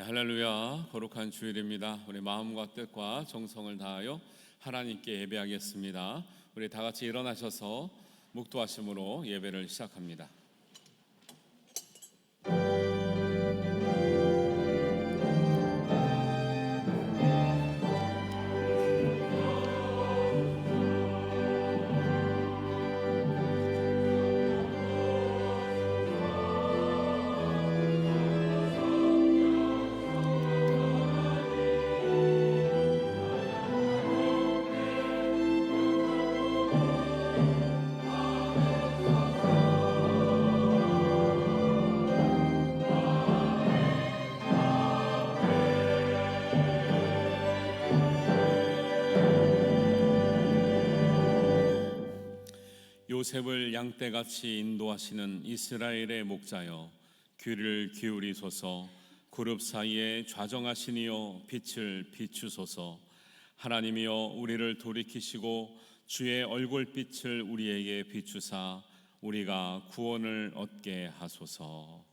할렐루야. 거룩한 주일입니다. 우리 마음과 뜻과 정성을 다하여 하나님께 예배하겠습니다. 우리 다 같이 일어나셔서 묵도하심으로 예배를 시작합니다. 요셉을 양떼같이 인도하시는 이스라엘의 목자여, 귀를 기울이소서. 그룹 사이에 좌정하시니여 빛을 비추소서. 하나님이여, 우리를 돌이키시고 주의 얼굴빛을 우리에게 비추사 우리가 구원을 얻게 하소서.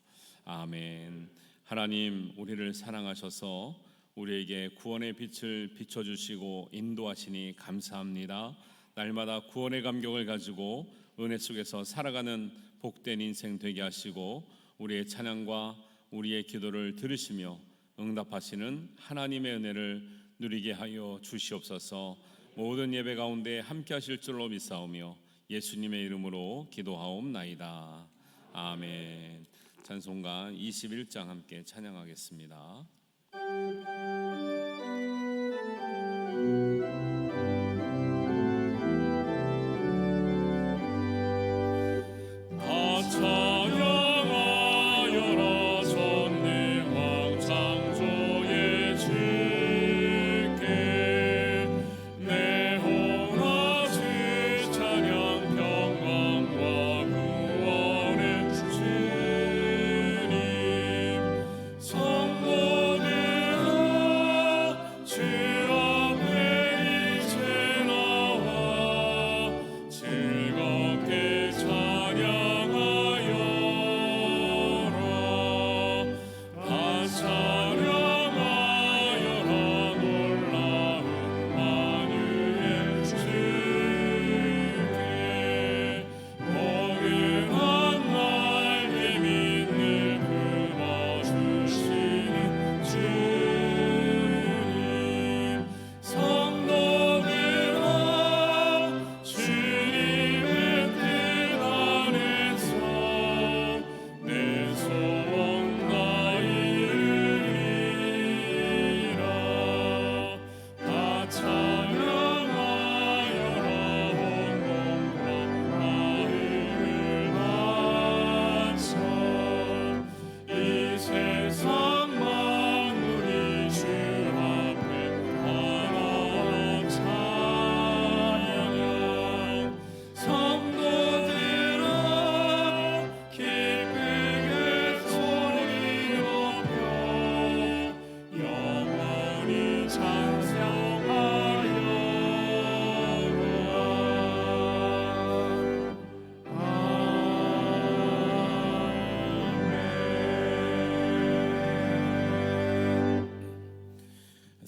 아멘. 하나님, 우리를 사랑하셔서 우리에게 구원의 빛을 비춰주시고 인도하시니 감사합니다. 날마다 구원의 감격을 가지고 은혜 속에서 살아가는 복된 인생 되게 하시고 우리의 찬양과 우리의 기도를 들으시며 응답하시는 하나님의 은혜를 누리게 하여 주시옵소서. 모든 예배 가운데 함께 하실 줄로 믿사오며 예수님의 이름으로 기도하옵나이다. 아멘. 찬송가 21장 함께 찬양하겠습니다.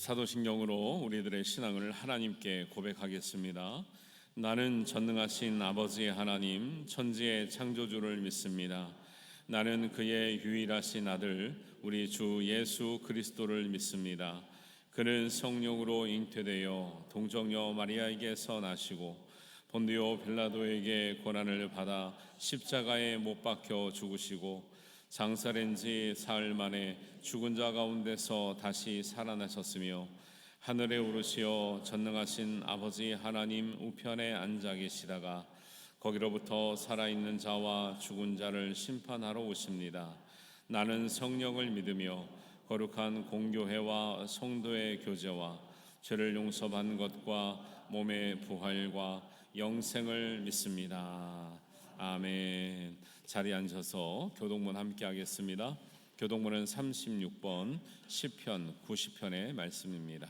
사도신경으로 우리들의 신앙을 하나님께 고백하겠습니다. 나는 전능하신 아버지 하나님, 천지의 창조주를 믿습니다. 나는 그의 유일하신 아들 우리 주 예수 그리스도를 믿습니다. 그는 성령으로 잉태되어 동정녀 마리아에게서 나시고 본디오 빌라도에게 고난을 받아 십자가에 못 박혀 죽으시고 장사된 지 사흘 만에 죽은 자 가운데서 다시 살아나셨으며 하늘에 오르시어 전능하신 아버지 하나님 우편에 앉아 계시다가 거기로부터 살아있는 자와 죽은 자를 심판하러 오십니다. 나는 성령을 믿으며 거룩한 공교회와 성도의 교제와 죄를 용서받는 것과 몸의 부활과 영생을 믿습니다. 아멘. 자리에 앉아서 교독문 함께 하겠습니다. 교독문은 36번 시편 90편의 말씀입니다.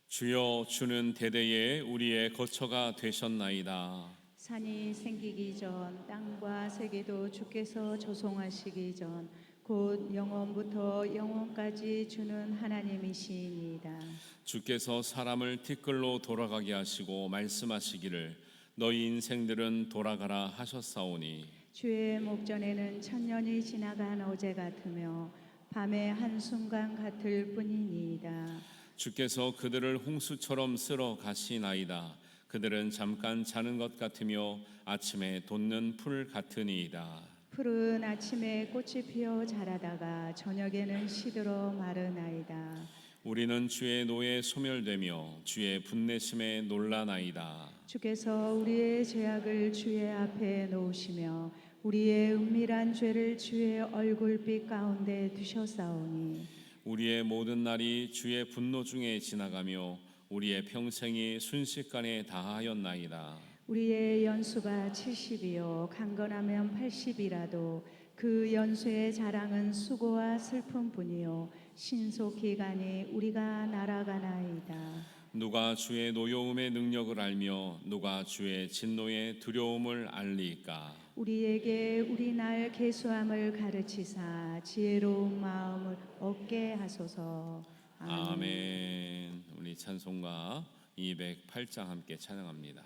주여, 주는 대대에 우리의 거처가 되셨나이다. 산이 생기기 전 땅과 세계도 주께서 조성하시기 전 곧 영원부터 영원까지 주는 하나님이시니이다. 주께서 사람을 티끌로 돌아가게 하시고 말씀하시기를 너희 인생들은 돌아가라 하셨사오니 주의 목전에는 천년이 지나간 어제 같으며 밤의 한순간 같을 뿐이니이다. 주께서 그들을 홍수처럼 쓸어 가시나이다. 그들은 잠깐 자는 것 같으며 아침에 돋는 풀 같으니이다. 푸른 아침에 꽃이 피어 자라다가 저녁에는 시들어 마르나이다. 우리는 주의 노에 소멸되며 주의 분내심에 놀라나이다. 주께서 우리의 죄악을 주의 앞에 놓으시며 우리의 은밀한 죄를 주의 얼굴빛 가운데 두셨사오니 우리의 모든 날이 주의 분노 중에 지나가며 우리의 평생이 순식간에 다하였나이다. 우리의 연수가 70이요 강건하면 80이라도 그 연수의 자랑은 수고와 슬픔뿐이요 신속히 가니 우리가 날아가나이다. 누가 주의 노여움의 능력을 알며 누가 주의 진노의 두려움을 알리까? 우리에게 우리 날 계수함을 가르치사 지혜로운 마음을 얻게 하소서. 아멘. 우리 찬송가 208장 함께 찬양합니다.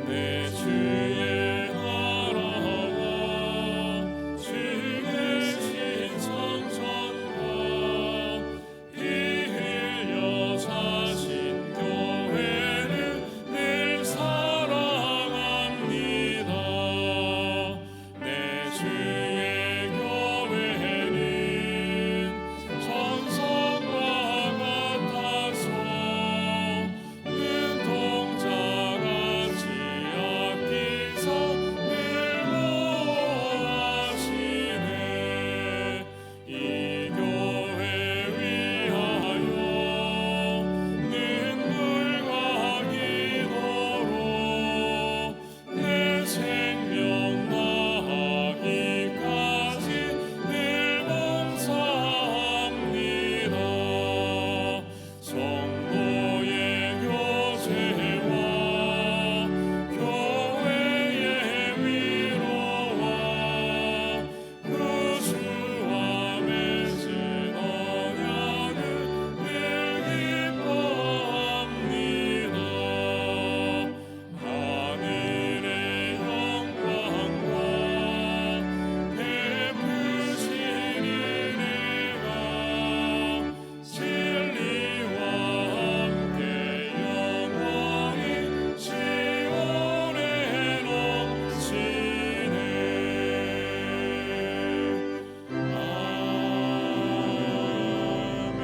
내 주의 나라와 주 대신 성전과 피 흘려 사신 교회를 늘 사랑합니다. 내 주의 교회는 전성과 같아서 눈동자같이 아끼사 늘 모아시네. 이 교회 위하여 눈물과 기도로 내 생명 다하기까지 늘 봉사합니다. 성도의 교제와 교회의 위로와 구주와 맺은 언약을 늘 기뻐합니다. 하늘의 영광과 베푸신 은혜가 진리와 함께 영원히 시온에 넘치네. 아멘.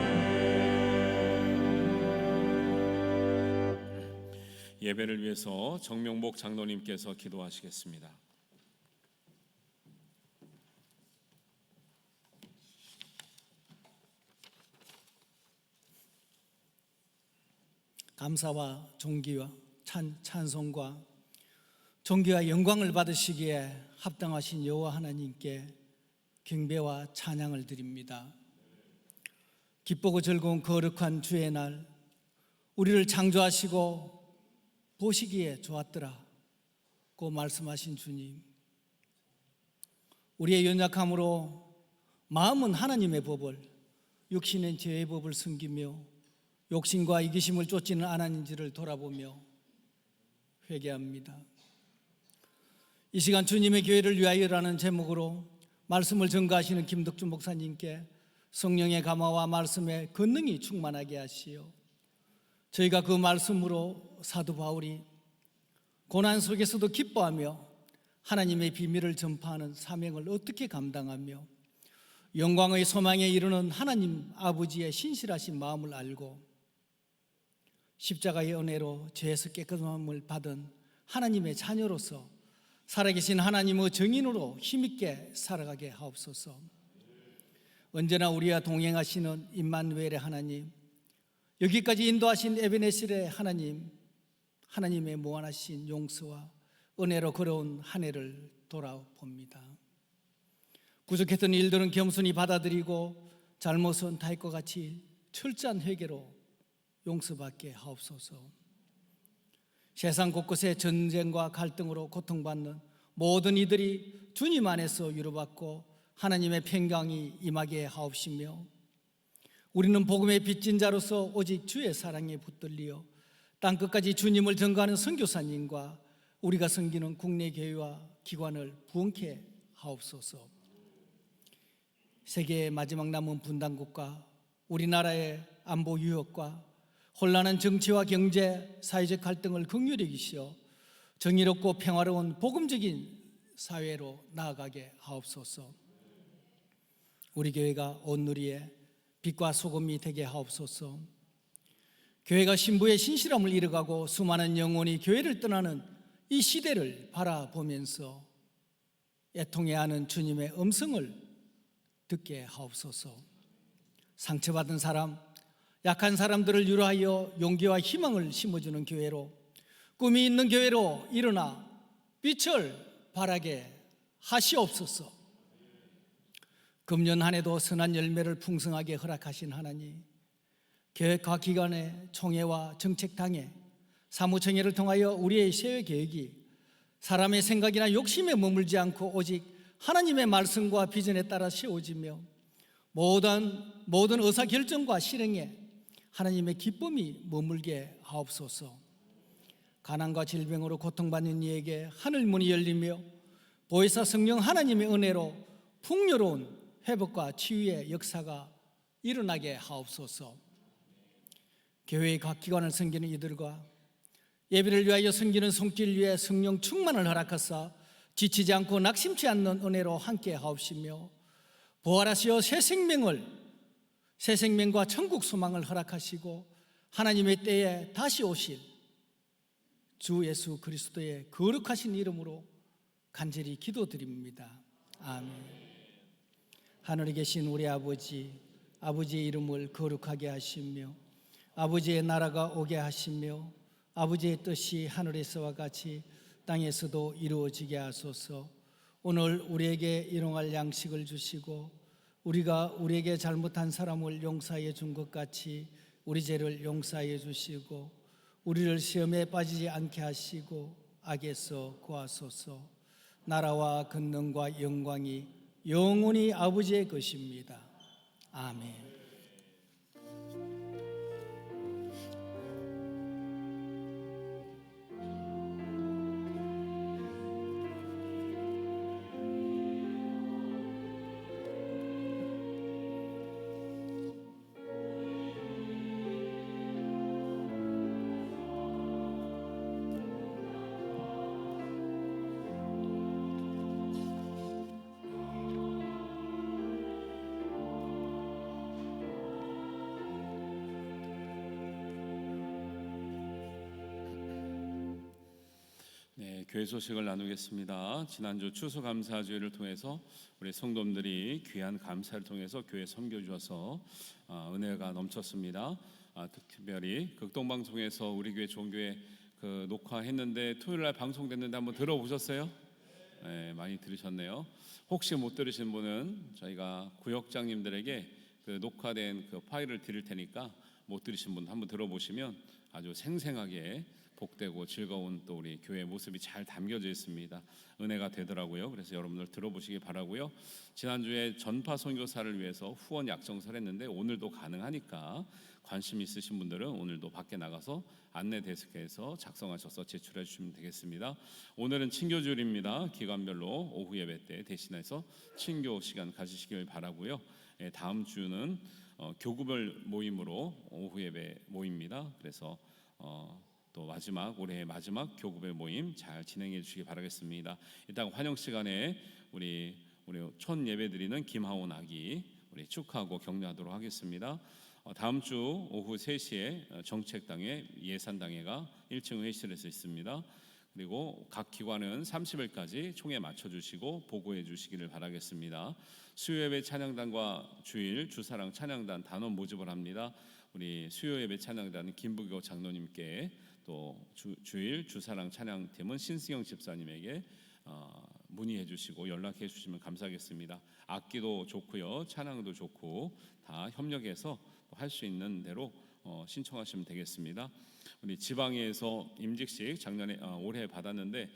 예배를 위해서 정명복 장로님께서 기도하시겠습니다. 감사와 존귀와 찬송과 존귀와 영광을 받으시기에 합당하신 여호와 하나님께 경배와 찬양을 드립니다. 기쁘고 즐거운 거룩한 주의 날, 우리를 창조하시고 보시기에 좋았더라고 말씀하신 주님, 우리의 연약함으로 마음은 하나님의 법을, 육신은 죄의 법을 숨기며 욕심과 이기심을 쫓지는 않았는지를 돌아보며 회개합니다. 이 시간 주님의 교회를 위하여라는 제목으로 말씀을 전가하시는 김덕준 목사님께 성령의 감화와 말씀의 권능이 충만하게 하시어 저희가 그 말씀으로 사도 바울이 고난 속에서도 기뻐하며 하나님의 비밀을 전파하는 사명을 어떻게 감당하며 영광의 소망에 이르는 하나님 아버지의 신실하신 마음을 알고 십자가의 은혜로 죄에서 깨끗함을 받은 하나님의 자녀로서 살아계신 하나님의 증인으로 힘있게 살아가게 하옵소서. 언제나 우리와 동행하시는 임마누엘의 하나님, 여기까지 인도하신 에베네셀의 하나님, 하나님의 무한하신 용서와 은혜로 걸어온 한 해를 돌아봅니다. 부족했던 일들은 겸손히 받아들이고 잘못은 다윗과 같이 철저한 회개로 용서받게 하옵소서. 세상 곳곳에 전쟁과 갈등으로 고통받는 모든 이들이 주님 안에서 위로받고 하나님의 평강이 임하게 하옵시며, 우리는 복음의 빚진 자로서 오직 주의 사랑에 붙들리어 땅끝까지 주님을 전가하는 선교사님과 우리가 섬기는 국내 교회와 기관을 부흥케 하옵소서. 세계의 마지막 남은 분단국가 우리나라의 안보 위협과 혼란한 정치와 경제, 사회적 갈등을 긍휼히 여기시어 정의롭고 평화로운 복음적인 사회로 나아가게 하옵소서. 우리 교회가 온누리의 빛과 소금이 되게 하옵소서. 교회가 신부의 신실함을 이뤄가고 수많은 영혼이 교회를 떠나는 이 시대를 바라보면서 애통해하는 주님의 음성을 듣게 하옵소서. 상처받은 사람, 약한 사람들을 위로하여 용기와 희망을 심어주는 교회로, 꿈이 있는 교회로 일어나 빛을 발하게 하시옵소서. 금년 한 해도 선한 열매를 풍성하게 허락하신 하나님, 교회과 기관의 총회와 정책당회, 사무총회를 통하여 우리의 세회 계획이 사람의 생각이나 욕심에 머물지 않고 오직 하나님의 말씀과 비전에 따라 세워지며 모든 의사결정과 실행에 하나님의 기쁨이 머물게 하옵소서. 가난과 질병으로 고통받는 이에게 하늘문이 열리며 보혜사 성령 하나님의 은혜로 풍요로운 회복과 치유의 역사가 일어나게 하옵소서. 교회의 각 기관을 섬기는 이들과 예배를 위하여 섬기는 손길 위에 성령 충만을 허락하사 지치지 않고 낙심치 않는 은혜로 함께 하옵시며, 부활하시어 새 생명과 천국 소망을 허락하시고 하나님의 때에 다시 오실 주 예수 그리스도의 거룩하신 이름으로 간절히 기도드립니다. 아멘. 하늘에 계신 우리 아버지의 이름을 거룩하게 하시며 아버지의 나라가 오게 하시며 아버지의 뜻이 하늘에서와 같이 땅에서도 이루어지게 하소서. 오늘 우리에게 일용할 양식을 주시고 우리가 우리에게 잘못한 사람을 용서해 준 것 같이 우리 죄를 용서해 주시고 우리를 시험에 빠지지 않게 하시고 악에서 구하소서. 나라와 권능과 영광이 영원히 아버지의 것입니다. 아멘. 교회 소식을 나누겠습니다. 지난주 추수감사주일을 통해서 우리 성도님들이 귀한 감사를 통해서 교회 섬겨 주셔서 은혜가 넘쳤습니다. 특별히 극동방송에서 우리 교회 종교회 녹화했는데 토요일날 방송됐는데 한번 들어보셨어요? 네, 많이 들으셨네요. 혹시 못 들으신 분은 저희가 구역장님들에게 녹화된 파일을 드릴 테니까 못 들으신 분 한번 들어보시면 아주 생생하게 복되고 즐거운 또 우리 교회의 모습이 잘 담겨져 있습니다. 은혜가 되더라고요. 그래서 여러분들 들어보시기 바라고요. 지난주에 전파 선교사를 위해서 후원 약정서를 했는데 오늘도 가능하니까 관심 있으신 분들은 오늘도 밖에 나가서 안내 데스크에서 작성하셔서 제출해 주시면 되겠습니다. 오늘은 친교주일입니다. 기간별로 오후 예배 때 대신해서 친교 시간 가지시길 바라고요. 다음 주는 교구별 모임으로 오후 예배 모입니다. 그래서 또 올해의 마지막 교구별 모임 잘 진행해 주시기 바라겠습니다. 이따가 환영 시간에 우리 첫 예배 드리는 김하온 아기 우리 축하하고 격려하도록 하겠습니다. 다음 주 오후 3시에 정책당회 예산당회가 1층 회의실에서 있습니다. 그리고 각 기관은 30일까지 총회 맞춰주시고 보고해 주시기를 바라겠습니다. 수요예배 찬양단과 주일 주사랑 찬양단 단원 모집을 합니다. 우리 수요예배 찬양단은 김부교 장로님께 또 주일 주사랑 찬양팀은 신승영 집사님에게 문의해 주시고 연락해 주시면 감사하겠습니다. 악기도 좋고요, 찬양도 좋고 다 협력해서 할 수 있는 대로 신청하시면 되겠습니다. 우리 지방에서 임직식 작년에 올해 받았는데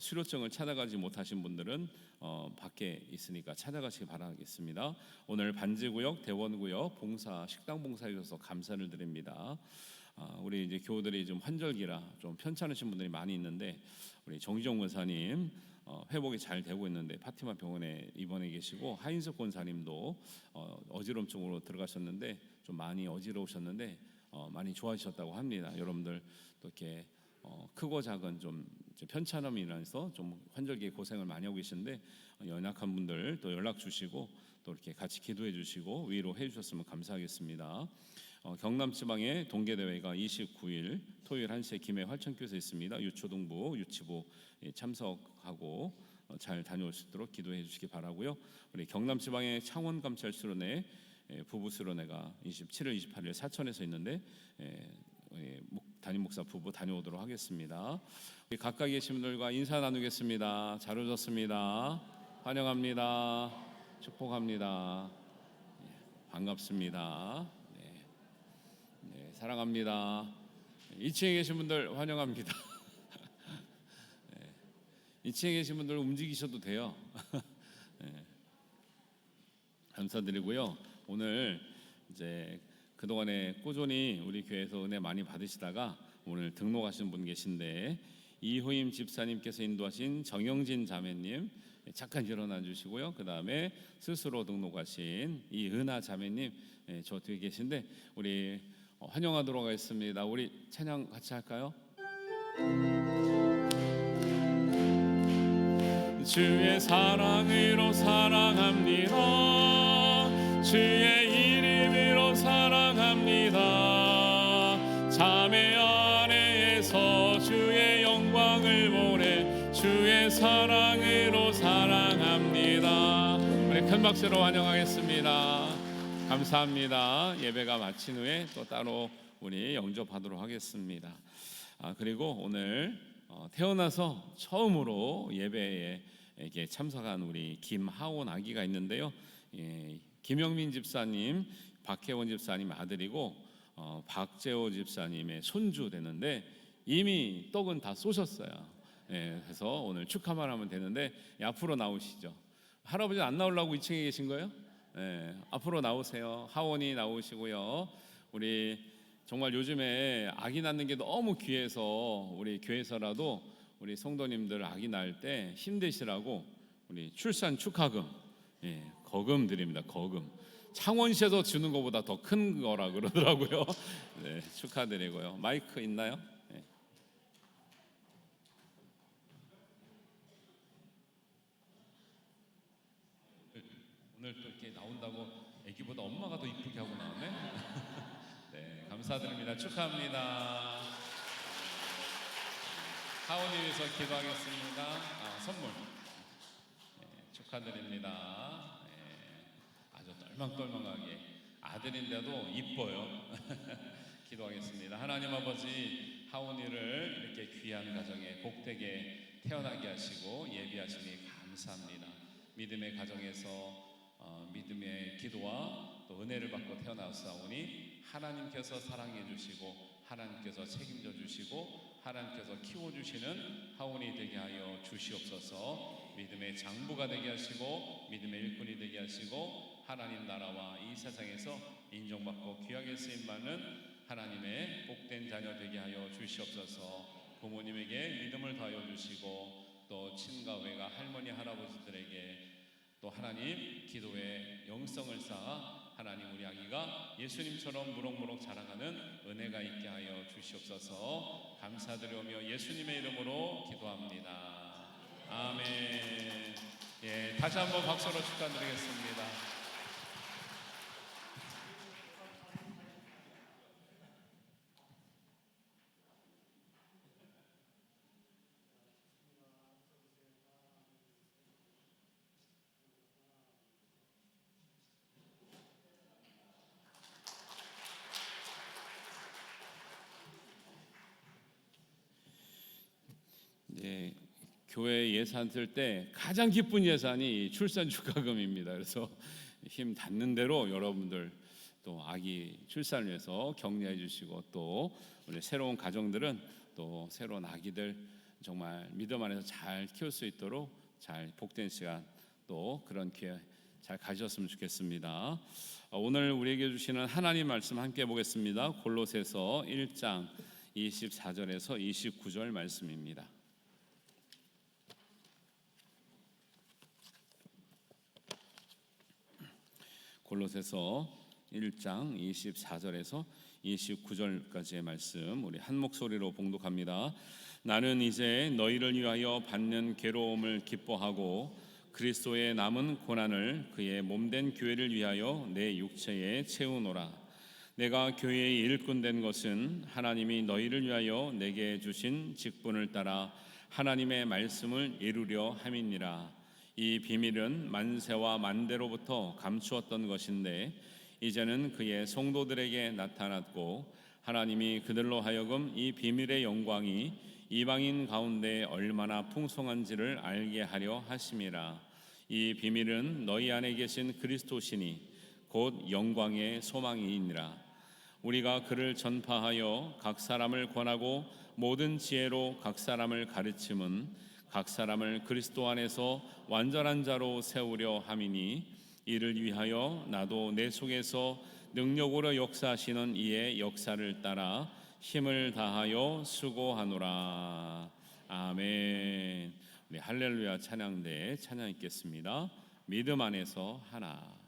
수료증을 찾아가지 못하신 분들은 밖에 있으니까 찾아가시기 바라겠습니다. 오늘 반지구역, 대원구역 봉사 식당 봉사해 주셔서 감사를 드립니다. 우리 이제 교우들이 좀 환절기라 좀 편찮으신 분들이 많이 있는데 우리 정지정 권사님 회복이 잘 되고 있는데 파티마 병원에 입원해 계시고 하인석 권사님도 어지럼증으로 들어가셨는데 좀 많이 어지러우셨는데 많이 좋아지셨다고 합니다. 여러분들 또 이렇게 크고 작은 좀 편찮음이 인해서 좀 환절기에 고생을 많이 하고 계신데 연약한 분들 또 연락 주시고 또 이렇게 같이 기도해 주시고 위로해 주셨으면 감사하겠습니다. 경남 지방의 동계 대회가 29일 토요일 1시에 김해 활천교에서 있습니다. 유초등부, 유치부 참석하고 잘 다녀올 수 있도록 기도해 주시기 바라고요. 우리 경남 지방의 창원 감찰 수련회 부부 수련회가 27일, 28일 사천에서 있는데 담임 목사 부부 다녀오도록 하겠습니다. 우리 가까이 계신 분들과 인사 나누겠습니다. 잘 오셨습니다. 환영합니다. 축복합니다. 반갑습니다. 네, 사랑합니다. 2층에 계신 분들 환영합니다. 2층에 계신 분들 움직이셔도 돼요. 감사드리고요. 오늘 이제 그동안에 꾸준히 우리 교회에서 은혜 많이 받으시다가 오늘 등록하신 분 계신데 이후임 집사님께서 인도하신 정영진 자매님 잠깐 일어나 주시고요. 그 다음에 스스로 등록하신 이은하 자매님 저 뒤에 계신데 우리 환영하도록 하겠습니다. 우리 찬양 같이 할까요? 주의 사랑으로 사랑합니다. 주의 이름으로 사랑합니다. 자매 안에서 주의 영광을 보내 주의 사랑으로 사랑합니다. 우리 큰 박수로 환영하겠습니다. 감사합니다. 예배가 마친 후에 또 따로 우리 영접하도록 하겠습니다. 그리고 오늘 태어나서 처음으로 예배에 참석한 우리 김하온 아기가 있는데요. 김영민 집사님, 박혜원 집사님 아들이고 박재호 집사님의 손주 되는데 이미 떡은 다 쏘셨어요. 그래서 오늘 축하만 하면 되는데 앞으로 나오시죠. 할아버지 안 나오려고 2층에 계신 거예요? 앞으로 나오세요. 하원이 나오시고요. 우리 정말 요즘에 아기 낳는 게 너무 귀해서 우리 교회에서라도 우리 성도님들 아기 낳을 때 힘내시라고 우리 출산 축하금 거금 드립니다. 거금 창원시에서 주는 것보다 더 큰 거라 그러더라고요. 네, 축하드리고요. 마이크 있나요? 오늘 또 이렇게 나온다고 아기보다 엄마가 더 이쁘게 하고 나오네. 네, 감사드립니다. 축하합니다. 하원이 위해서 기도하겠습니다. 선물 축하드립니다. 아주 떨망떨망하게 아들인데도 이뻐요. 기도하겠습니다. 하나님 아버지 하원이를 이렇게 귀한 가정에 복되게 태어나게 하시고 예비하시니 감사합니다. 믿음의 가정에서 믿음의 기도와 또 은혜를 받고 태어났사오니 하나님께서 사랑해 주시고 하나님께서 책임져 주시고 하나님께서 키워주시는 하온이 되게 하여 주시옵소서. 믿음의 장부가 되게 하시고 믿음의 일꾼이 되게 하시고 하나님 나라와 이 세상에서 인정받고 귀하게 쓰임받는 하나님의 복된 자녀 되게 하여 주시옵소서. 부모님에게 믿음을 더하여 주시고 또 친가 외가 할머니 할아버지들에게 또 하나님 기도의 영성을 쌓아 하나님 우리 아기가 예수님처럼 무럭무럭 자라가는 은혜가 있게 하여 주시옵소서. 감사드리오며 예수님의 이름으로 기도합니다. 아멘. 다시 한번 박수로 축하드리겠습니다. 교회 예산 쓸 때 가장 기쁜 예산이 출산 축하금입니다. 그래서 힘 닿는 대로 여러분들 또 아기 출산을 위해서 격려해 주시고, 또 우리 새로운 가정들은 또 새로운 아기들 정말 믿음 안에서 잘 키울 수 있도록 잘 복된 시간 또 그런 기회 잘 가졌으면 좋겠습니다. 오늘 우리에게 주시는 하나님 말씀 함께 보겠습니다. 골로새서 1장 24절에서 29절 말씀입니다. 골로새서 1장 24절에서 29절까지의 말씀 우리 한 목소리로 봉독합니다. 나는 이제 너희를 위하여 받는 괴로움을 기뻐하고 그리스도의 남은 고난을 그의 몸된 교회를 위하여 내 육체에 채우노라. 내가 교회의 일꾼 된 것은 하나님이 너희를 위하여 내게 주신 직분을 따라 하나님의 말씀을 이루려 함이니라. 이 비밀은 만세와 만대로부터 감추었던 것인데 이제는 그의 성도들에게 나타났고, 하나님이 그들로 하여금 이 비밀의 영광이 이방인 가운데 얼마나 풍성한지를 알게 하려 하심이라. 이 비밀은 너희 안에 계신 그리스도시니 곧 영광의 소망이니라. 우리가 그를 전파하여 각 사람을 권하고 모든 지혜로 각 사람을 가르침은 각 사람을 그리스도 안에서 완전한 자로 세우려 함이니, 이를 위하여 나도 내 속에서 능력으로 역사하시는 이의 역사를 따라 힘을 다하여 수고하노라. 아멘. 우리 할렐루야 찬양대 찬양 있겠습니다. 믿음 안에서 하나.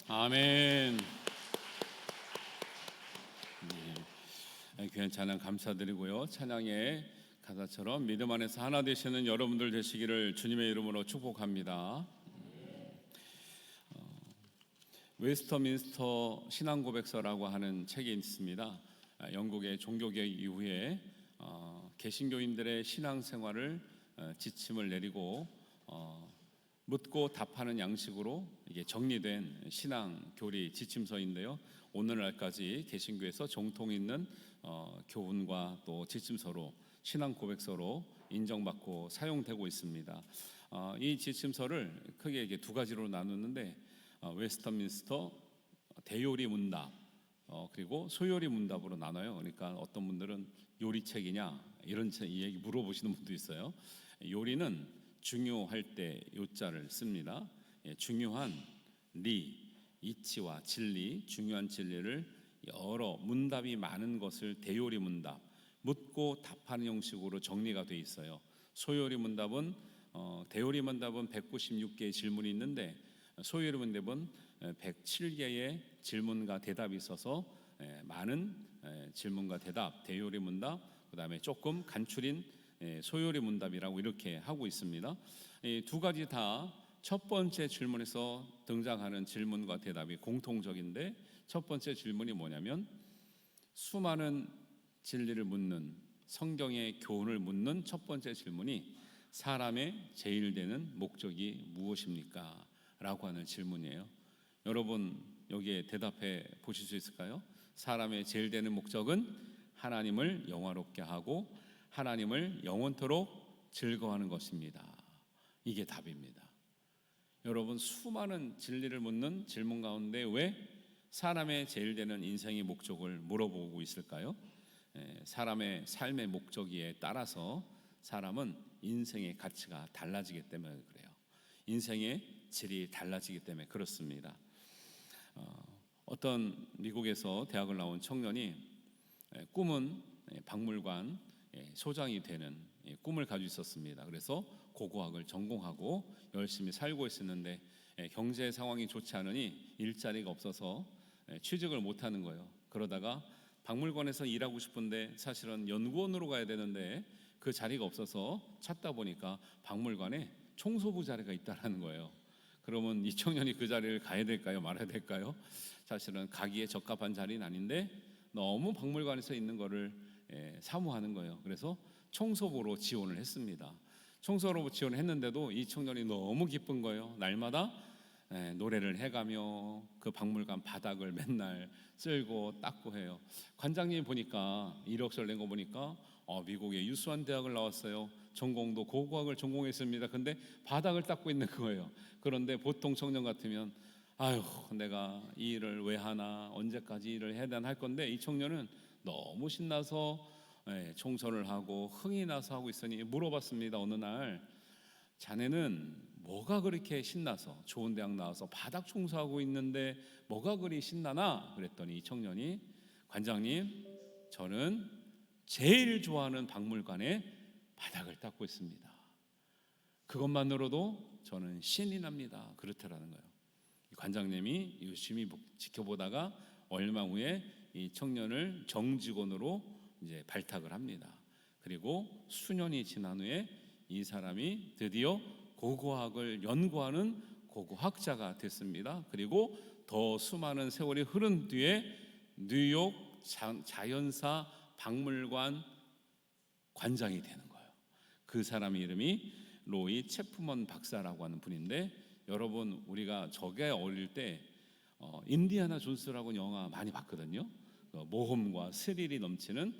아멘. 귀한 찬양 감사드리고요. 찬양의 가사처럼 믿음 안에서 하나 되시는 여러분들 되시기를 주님의 이름으로 축복합니다. 웨스터민스터 신앙고백서라고 하는 책이 있습니다. 영국의 종교개혁 이후에 개신교인들의 신앙생활을 지침을 내리고 묻고 답하는 양식으로 이게 정리된 신앙 교리 지침서인데요. 오늘날까지 개신교에서 정통 있는 교훈과 또 지침서로 신앙 고백서로 인정받고 사용되고 있습니다. 이 지침서를 크게 이게 두 가지로 나누는데 웨스터민스터 대요리 문답 그리고 소요리 문답으로 나눠요. 그러니까 어떤 분들은 요리책이냐 이런 이 얘기 물어보시는 분도 있어요. 요리는 중요할 때 요자를 씁니다. 중요한 리 이치와 진리, 중요한 진리를 여러 문답이 많은 것을 대요리 문답, 묻고 답하는 형식으로 정리가 돼 있어요. 소요리 문답은 대요리 문답은 196개의 질문이 있는데 소요리 문답은 107개의 질문과 대답이 있어서 많은 질문과 대답, 대요리 문답, 그다음에 조금 간추린 소요리 문답이라고 이렇게 하고 있습니다. 이 두 가지 다 첫 번째 질문에서 등장하는 질문과 대답이 공통적인데 첫 번째 질문이 뭐냐면 수많은 진리를 묻는 성경의 교훈을 묻는 첫 번째 질문이 사람의 제일 되는 목적이 무엇입니까? 라고 하는 질문이에요. 여러분 여기에 대답해 보실 수 있을까요? 사람의 제일 되는 목적은 하나님을 영화롭게 하고 하나님을 영원토록 즐거워하는 것입니다. 이게 답입니다. 여러분 수많은 진리를 묻는 질문 가운데 왜 사람의 제일 되는 인생의 목적을 물어보고 있을까요? 사람의 삶의 목적에 따라서 사람은 인생의 가치가 달라지기 때문에 그래요. 인생의 질이 달라지기 때문에 그렇습니다. 어떤 미국에서 대학을 나온 청년이 꿈은 박물관 소장이 되는 꿈을 가지고 있었습니다. 그래서 고고학을 전공하고 열심히 살고 있었는데 경제 상황이 좋지 않으니 일자리가 없어서 취직을 못하는 거예요. 그러다가 박물관에서 일하고 싶은데 사실은 연구원으로 가야 되는데 그 자리가 없어서 찾다 보니까 박물관에 총소부 자리가 있다는 거예요. 그러면 이 청년이 그 자리를 가야 될까요? 말아야 될까요? 사실은 가기에 적합한 자리는 아닌데 너무 박물관에서 있는 거를 사모하는 거예요. 그래서 총소부로 지원을 했습니다. 총소부로 지원을 했는데도 이 청년이 너무 기쁜 거예요. 날마다 노래를 해가며 그 박물관 바닥을 맨날 쓸고 닦고 해요. 관장님이 보니까 이력서를 낸 거 보니까 미국의 유수한 대학을 나왔어요. 전공도 고고학을 전공했습니다. 근데 바닥을 닦고 있는 거예요. 그런데 보통 청년 같으면 아유 내가 이 일을 왜 하나 언제까지 일을 해야 되나 할 건데 이 청년은 너무 신나서 청소를 하고 흥이 나서 하고 있으니 물어봤습니다. 어느 날 자네는 뭐가 그렇게 신나서 좋은 대학 나와서 바닥 청소하고 있는데 뭐가 그리 신나나? 그랬더니 이 청년이 관장님 저는 제일 좋아하는 박물관에 바닥을 닦고 있습니다. 그것만으로도 저는 신이 납니다. 그렇더라는 거예요. 관장님이 열심히 지켜보다가 얼마 후에 이 청년을 정직원으로 이제 발탁을 합니다. 그리고 수년이 지난 후에 이 사람이 드디어 고고학을 연구하는 고고학자가 됐습니다. 그리고 더 수많은 세월이 흐른 뒤에 뉴욕 자연사 박물관 관장이 되는 거예요. 그 사람 이름이 로이 체프먼 박사라고 하는 분인데 여러분 우리가 저게 어릴 때 인디아나 존스라고 영화 많이 봤거든요. 모험과 스릴이 넘치는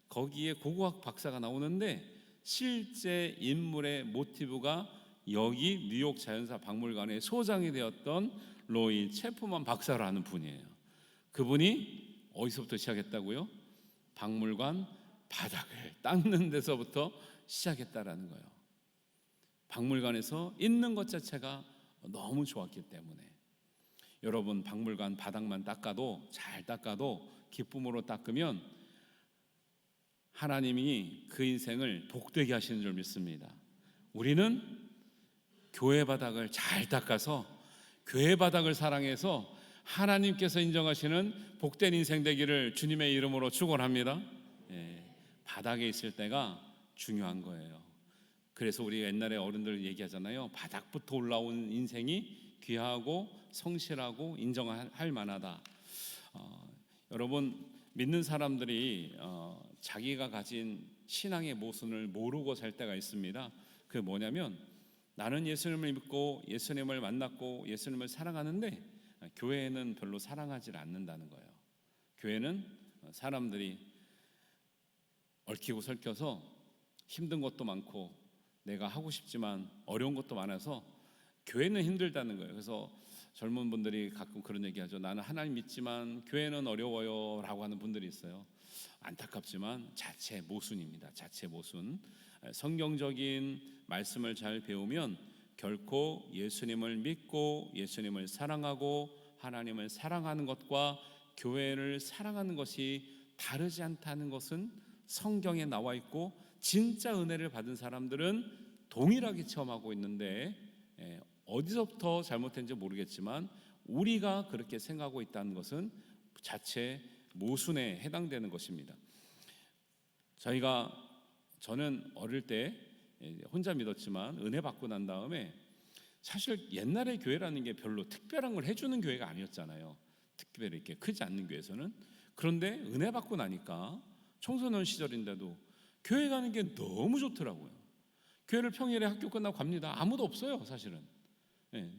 거기에 고고학 박사가 나오는데 실제 인물의 모티브가 여기 뉴욕 자연사 박물관의 소장이 되었던 로이 체프먼 박사라는 분이에요. 그분이 어디서부터 시작했다고요? 박물관 바닥을 닦는 데서부터 시작했다라는 거예요. 박물관에서 있는 것 자체가 너무 좋았기 때문에 여러분 박물관 바닥만 닦아도 잘 닦아도 기쁨으로 닦으면 하나님이 그 인생을 복되게 하시는 줄 믿습니다. 우리는 교회 바닥을 잘 닦아서 교회 바닥을 사랑해서 하나님께서 인정하시는 복된 인생 되기를 주님의 이름으로 축원합니다. 예, 바닥에 있을 때가 중요한 거예요. 그래서 우리 옛날에 어른들 얘기하잖아요. 바닥부터 올라온 인생이 귀하고 성실하고 인정할 만하다. 여러분, 믿는 사람들이 자기가 가진 신앙의 모순을 모르고 살 때가 있습니다. 그게 뭐냐면 나는 예수님을 믿고 예수님을 만났고 예수님을 사랑하는데 교회는 별로 사랑하지 않는다는 거예요. 교회는 사람들이 얽히고 설켜서 힘든 것도 많고 내가 하고 싶지만 어려운 것도 많아서 교회는 힘들다는 거예요. 그래서 젊은 분들이 가끔 그런 얘기하죠. 나는 하나님 믿지만 교회는 어려워요 라고 하는 분들이 있어요. 안타깝지만 자체 모순입니다. 자체 모순. 성경적인 말씀을 잘 배우면 결코 예수님을 믿고 예수님을 사랑하고 하나님을 사랑하는 것과 교회를 사랑하는 것이 다르지 않다는 것은 성경에 나와 있고 진짜 은혜를 받은 사람들은 동일하게 체험하고 있는데 어디서부터 잘못된지 모르겠지만 우리가 그렇게 생각하고 있다는 것은 자체 모순에 해당되는 것입니다. 저는 어릴 때 혼자 믿었지만 은혜 받고 난 다음에 사실 옛날에 교회라는 게 별로 특별한 걸 해주는 교회가 아니었잖아요. 특별히 이렇게 크지 않는 교회에서는. 그런데 은혜 받고 나니까 청소년 시절인데도 교회 가는 게 너무 좋더라고요. 교회를 평일에 학교 끝나고 갑니다. 아무도 없어요, 사실은.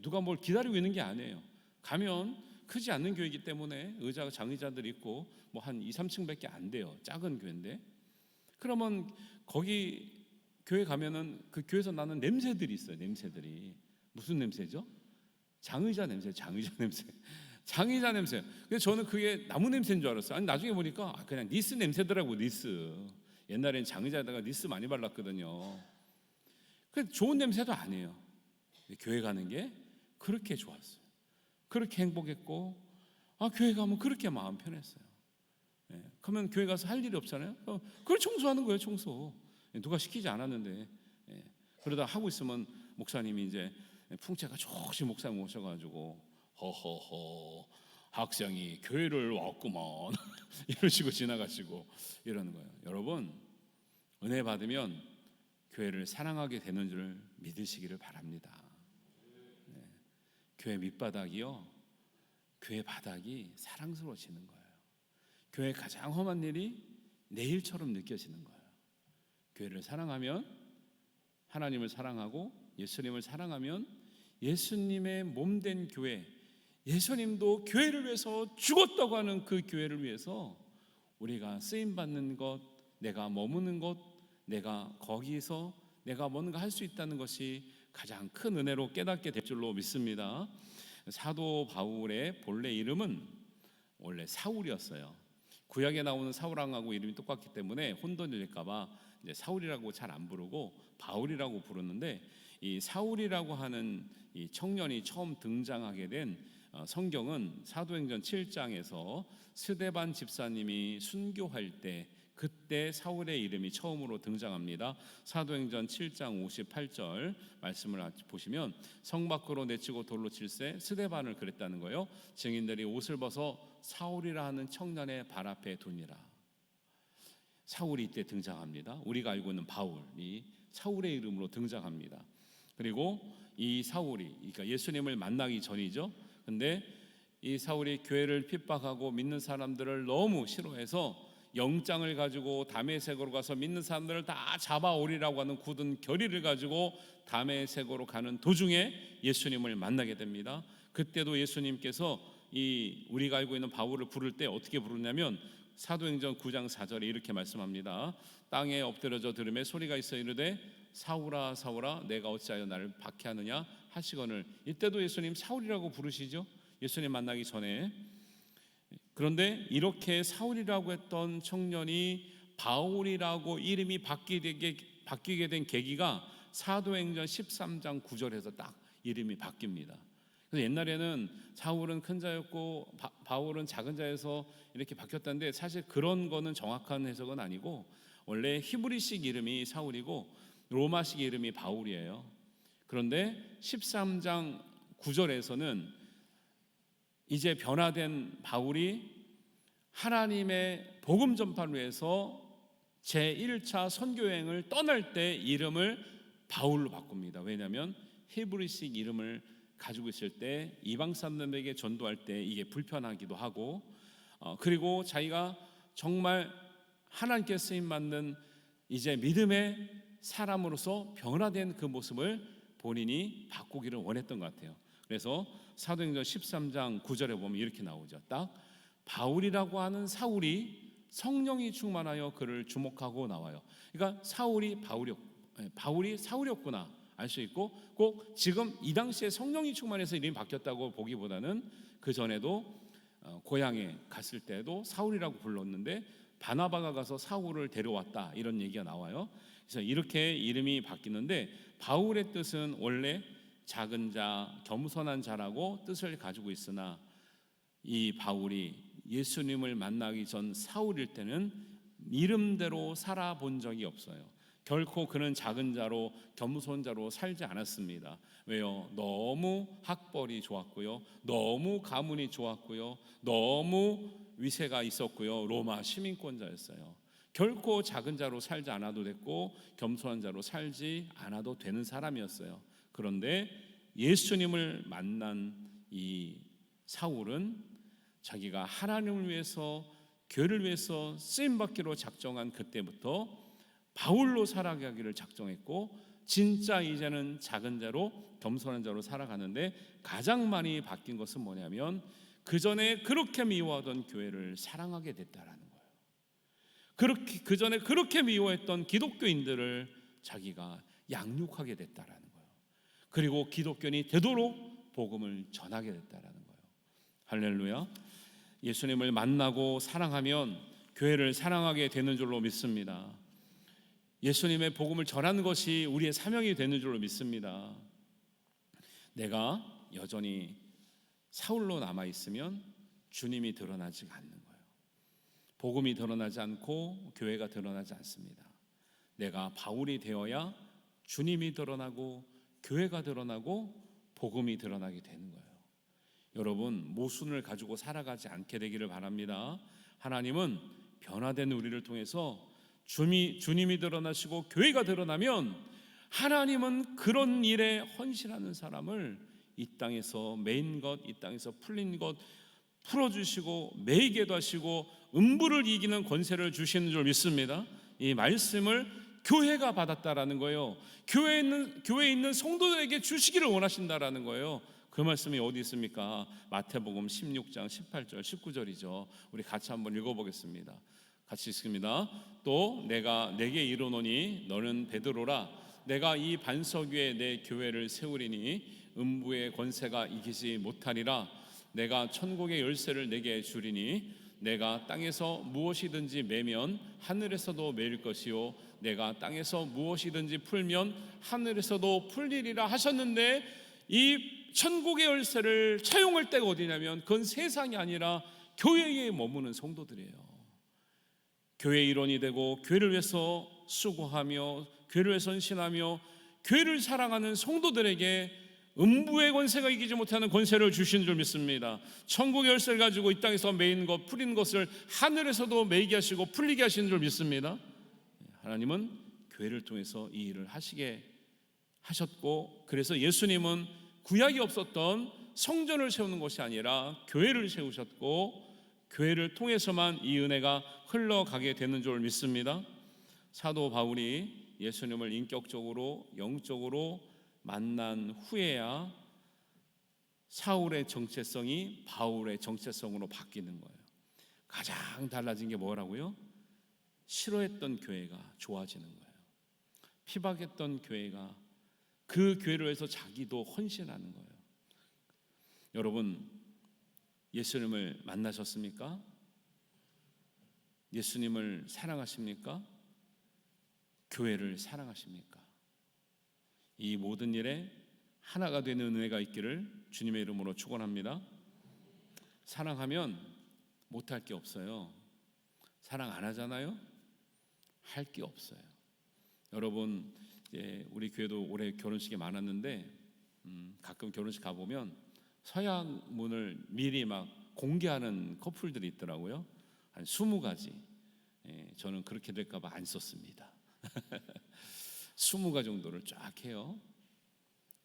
누가 뭘 기다리고 있는 게 아니에요. 가면 크지 않는 교회이기 때문에 의자가 장의자들이 있고 뭐 한 2, 3층밖에 안 돼요. 작은 교회인데. 그러면 거기 교회 가면은 그 교회에서 나는 냄새들이 있어요. 냄새들이. 무슨 냄새죠? 장의자 냄새, 장의자 냄새. 장의자 냄새. 근데 저는 그게 나무 냄새인 줄 알았어요. 아니 나중에 보니까 그냥 니스 냄새더라고. 니스. 옛날엔 장의자에다가 니스 많이 발랐거든요. 그 좋은 냄새도 아니에요. 교회 가는 게 그렇게 좋았어요. 그렇게 행복했고 교회 가면 그렇게 마음 편했어요. 그러면 교회 가서 할 일이 없잖아요. 그걸 청소하는 거예요. 청소. 누가 시키지 않았는데. 그러다 하고 있으면 목사님이 이제 풍채가 좋으신 목사님 오셔가지고 허허허 학생이 교회를 왔구만 이러시고 지나가시고 이러는 거예요. 여러분, 은혜 받으면 교회를 사랑하게 되는 줄 믿으시기를 바랍니다. 교회 밑바닥이요, 교회 바닥이 사랑스러워지는 거예요. 교회 가장 험한 일이 내일처럼 느껴지는 거예요. 교회를 사랑하면, 하나님을 사랑하고 예수님을 사랑하면 예수님의 몸된 교회, 예수님도 교회를 위해서 죽었다고 하는 그 교회를 위해서 우리가 쓰임받는 것, 내가 머무는 것, 내가 거기서 내가 뭔가 할 수 있다는 것이 가장 큰 은혜로 깨닫게 될 줄로 믿습니다. 사도 바울의 본래 이름은 원래 사울이었어요. 구약에 나오는 사울왕하고 이름이 똑같기 때문에 혼돈될까봐 이제 사울이라고 잘 안 부르고 바울이라고 부르는데, 이 사울이라고 하는 이 청년이 처음 등장하게 된 성경은 사도행전 7장에서 스데반 집사님이 순교할 때 그때 사울의 이름이 처음으로 등장합니다. 사도행전 7장 58절 말씀을 보시면 성 밖으로 내치고 돌로 칠세 스데반을 그랬다는 거예요. 증인들이 옷을 벗어 사울이라 하는 청년의 발 앞에 두니라. 사울이 이때 등장합니다. 우리가 알고 있는 바울이 사울의 이름으로 등장합니다. 그리고 이 사울이, 그러니까 예수님을 만나기 전이죠. 근데 이 사울이 교회를 핍박하고 믿는 사람들을 너무 싫어해서 영장을 가지고 다메섹으로 가서 믿는 사람들을 다 잡아오리라고 하는 굳은 결의를 가지고 다메섹으로 가는 도중에 예수님을 만나게 됩니다. 그때도 예수님께서 이 우리가 알고 있는 바울을 부를 때 어떻게 부르냐면 사도행전 9장 4절에 이렇게 말씀합니다. 땅에 엎드려져 들음에 소리가 있어 이르되 사울아 사울아 내가 어찌하여 나를 박해하느냐 하시거늘. 이때도 예수님 사울이라고 부르시죠. 예수님 만나기 전에. 그런데 이렇게 사울이라고 했던 청년이 바울이라고 이름이 바뀌게 된 계기가 사도행전 13장 9절에서 딱 이름이 바뀝니다. 그래서 옛날에는 사울은 큰 자였고 바울은 작은 자여서 이렇게 바뀌었다는데 사실 그런 거는 정확한 해석은 아니고 원래 히브리식 이름이 사울이고 로마식 이름이 바울이에요. 그런데 13장 9절에서는 이제 변화된 바울이 하나님의 복음 전파를 위해서 제1차 선교여행을 떠날 때 이름을 바울로 바꿉니다. 왜냐하면 히브리식 이름을 가지고 있을 때 이방 사람들에게 전도할 때 이게 불편하기도 하고, 그리고 자기가 정말 하나님께 쓰임 받는 이제 믿음의 사람으로서 변화된 그 모습을 본인이 바꾸기를 원했던 것 같아요. 그래서 사도행전 13장 9절에 보면 이렇게 나오죠. 딱 바울이라고 하는 사울이 성령이 충만하여 그를 주목하고 나와요. 그러니까 바울이 사울이었구나 알 수 있고, 꼭 지금 이 당시에 성령이 충만해서 이름이 바뀌었다고 보기보다는 그 전에도 고향에 갔을 때도 사울이라고 불렀는데 바나바가 가서 사울을 데려왔다 이런 얘기가 나와요. 그래서 이렇게 이름이 바뀌는데, 바울의 뜻은 원래 작은 자, 겸손한 자라고 뜻을 가지고 있으나 이 바울이 예수님을 만나기 전 사울일 때는 이름대로 살아본 적이 없어요. 결코 그는 작은 자로 겸손 자로 살지 않았습니다. 왜요? 너무 학벌이 좋았고요, 너무 가문이 좋았고요, 너무 위세가 있었고요, 로마 시민권자였어요. 결코 작은 자로 살지 않아도 됐고 겸손한 자로 살지 않아도 되는 사람이었어요. 그런데 예수님을 만난 이 사울은 자기가 하나님을 위해서, 교회를 위해서 쓰임받기로 작정한 그때부터 바울로 살아가기를 작정했고, 진짜 이제는 작은 자로 겸손한 자로 살아가는데, 가장 많이 바뀐 것은 뭐냐면 그 전에 그렇게 미워하던 교회를 사랑하게 됐다라는 거예요. 그 전에 그렇게 미워했던 기독교인들을 자기가 양육하게 됐다라는 거예요. 그리고 기독교인이 되도록 복음을 전하게 됐다라는 거예요. 할렐루야. 예수님을 만나고 사랑하면 교회를 사랑하게 되는 줄로 믿습니다. 예수님의 복음을 전하는 것이 우리의 사명이 되는 줄로 믿습니다. 내가 여전히 사울로 남아있으면 주님이 드러나지 않는 거예요. 복음이 드러나지 않고 교회가 드러나지 않습니다. 내가 바울이 되어야 주님이 드러나고 교회가 드러나고 복음이 드러나게 되는 거예요. 여러분, 모순을 가지고 살아가지 않게 되기를 바랍니다. 하나님은 변화된 우리를 통해서 주님이 드러나시고 교회가 드러나면 하나님은 그런 일에 헌신하는 사람을 이 땅에서 메인 것, 이 땅에서 풀린 것 풀어주시고 매이게도 하시고 음부를 이기는 권세를 주시는 줄 믿습니다. 이 말씀을 교회가 받았다라는 거예요. 교회에 있는 성도들에게 주시기를 원하신다라는 거예요. 그 말씀이 어디 있습니까? 마태복음 16장 18절 19절이죠. 우리 같이 한번 읽어보겠습니다. 같이 읽습니다. 또 내가 내게 이르노니 너는 베드로라. 내가 이 반석 위에 내 교회를 세우리니 음부의 권세가 이기지 못하리라. 내가 천국의 열쇠를 내게 주리니 내가 땅에서 무엇이든지 매면 하늘에서도 매일 것이요 내가 땅에서 무엇이든지 풀면 하늘에서도 풀리리라 하셨는데, 이 천국의 열쇠를 차용할 때가 어디냐면 그건 세상이 아니라 교회에 머무는 성도들이에요. 교회의 일원이 되고 교회를 위해서 수고하며 교회를 위해서 헌신하며 교회를 사랑하는 성도들에게 음부의 권세가 이기지 못하는 권세를 주신 줄 믿습니다. 천국의 열쇠를 가지고 이 땅에서 매인 것, 풀린 것을 하늘에서도 매이게 하시고 풀리게 하시는 줄 믿습니다. 하나님은 교회를 통해서 이 일을 하시게 하셨고, 그래서 예수님은 구약이 없었던 성전을 세우는 것이 아니라 교회를 세우셨고, 교회를 통해서만 이 은혜가 흘러가게 되는 줄 믿습니다. 사도 바울이 예수님을 인격적으로 영적으로 만난 후에야 사울의 정체성이 바울의 정체성으로 바뀌는 거예요. 가장 달라진 게 뭐라고요? 싫어했던 교회가 좋아지는 거예요. 피박했던 교회가 그 교회를 위해서 자기도 헌신하는 거예요. 여러분, 예수님을 만나셨습니까? 예수님을 사랑하십니까? 교회를 사랑하십니까? 이 모든 일에 하나가 되는 은혜가 있기를 주님의 이름으로 축원합니다. 사랑하면 못할 게 없어요. 사랑 안 하잖아요? 할 게 없어요. 여러분, 이제 우리 교회도 올해 결혼식이 많았는데 가끔 결혼식 가보면 서약문을 미리 막 공개하는 커플들이 있더라고요. 한 20가지. 저는 그렇게 될까 봐 안 썼습니다. 20가 정도를 쫙 해요.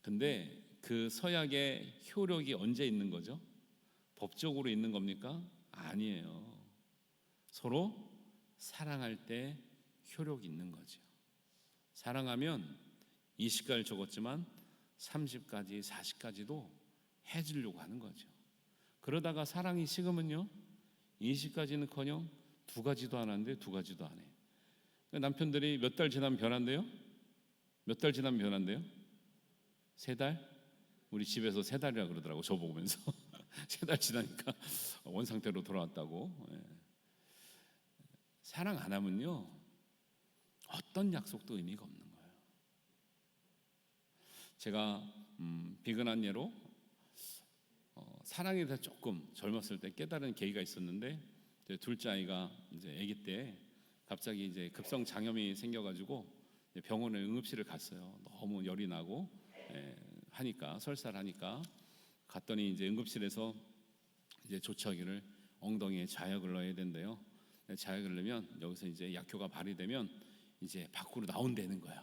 근데 그 서약의 효력이 언제 있는 거죠? 법적으로 있는 겁니까? 아니에요. 서로 사랑할 때 효력이 있는 거죠. 사랑하면 20가지를 적었지만 30가지, 40가지도 해주려고 하는 거죠. 그러다가 사랑이 식으면요, 20가지는커녕 2가지도 안 하는데 2가지도 안 해. 남편들이 몇 달 지나면 변한대요? 몇 달 지나면 변한대요? 3달? 우리 집에서 3달이라 그러더라고, 저보고 보면서. 3달 지나니까 원상태로 돌아왔다고. 사랑 안 하면요, 어떤 약속도 의미가 없는 거예요. 제가 비근한 예로 사랑에 대해서 조금 젊었을 때 깨달은 계기가 있었는데, 제 둘째 아이가 이제 아기 때 갑자기 이제 급성 장염이 생겨가지고 병원에 응급실을 갔어요. 너무 열이 나고 하니까, 설사를 하니까 갔더니 이제 응급실에서 이제 조처하기를 엉덩이에 자약을 넣어야 된대요. 자약을 넣으면 여기서 이제 약효가 발휘되면 이제 밖으로 나온다는 거예요.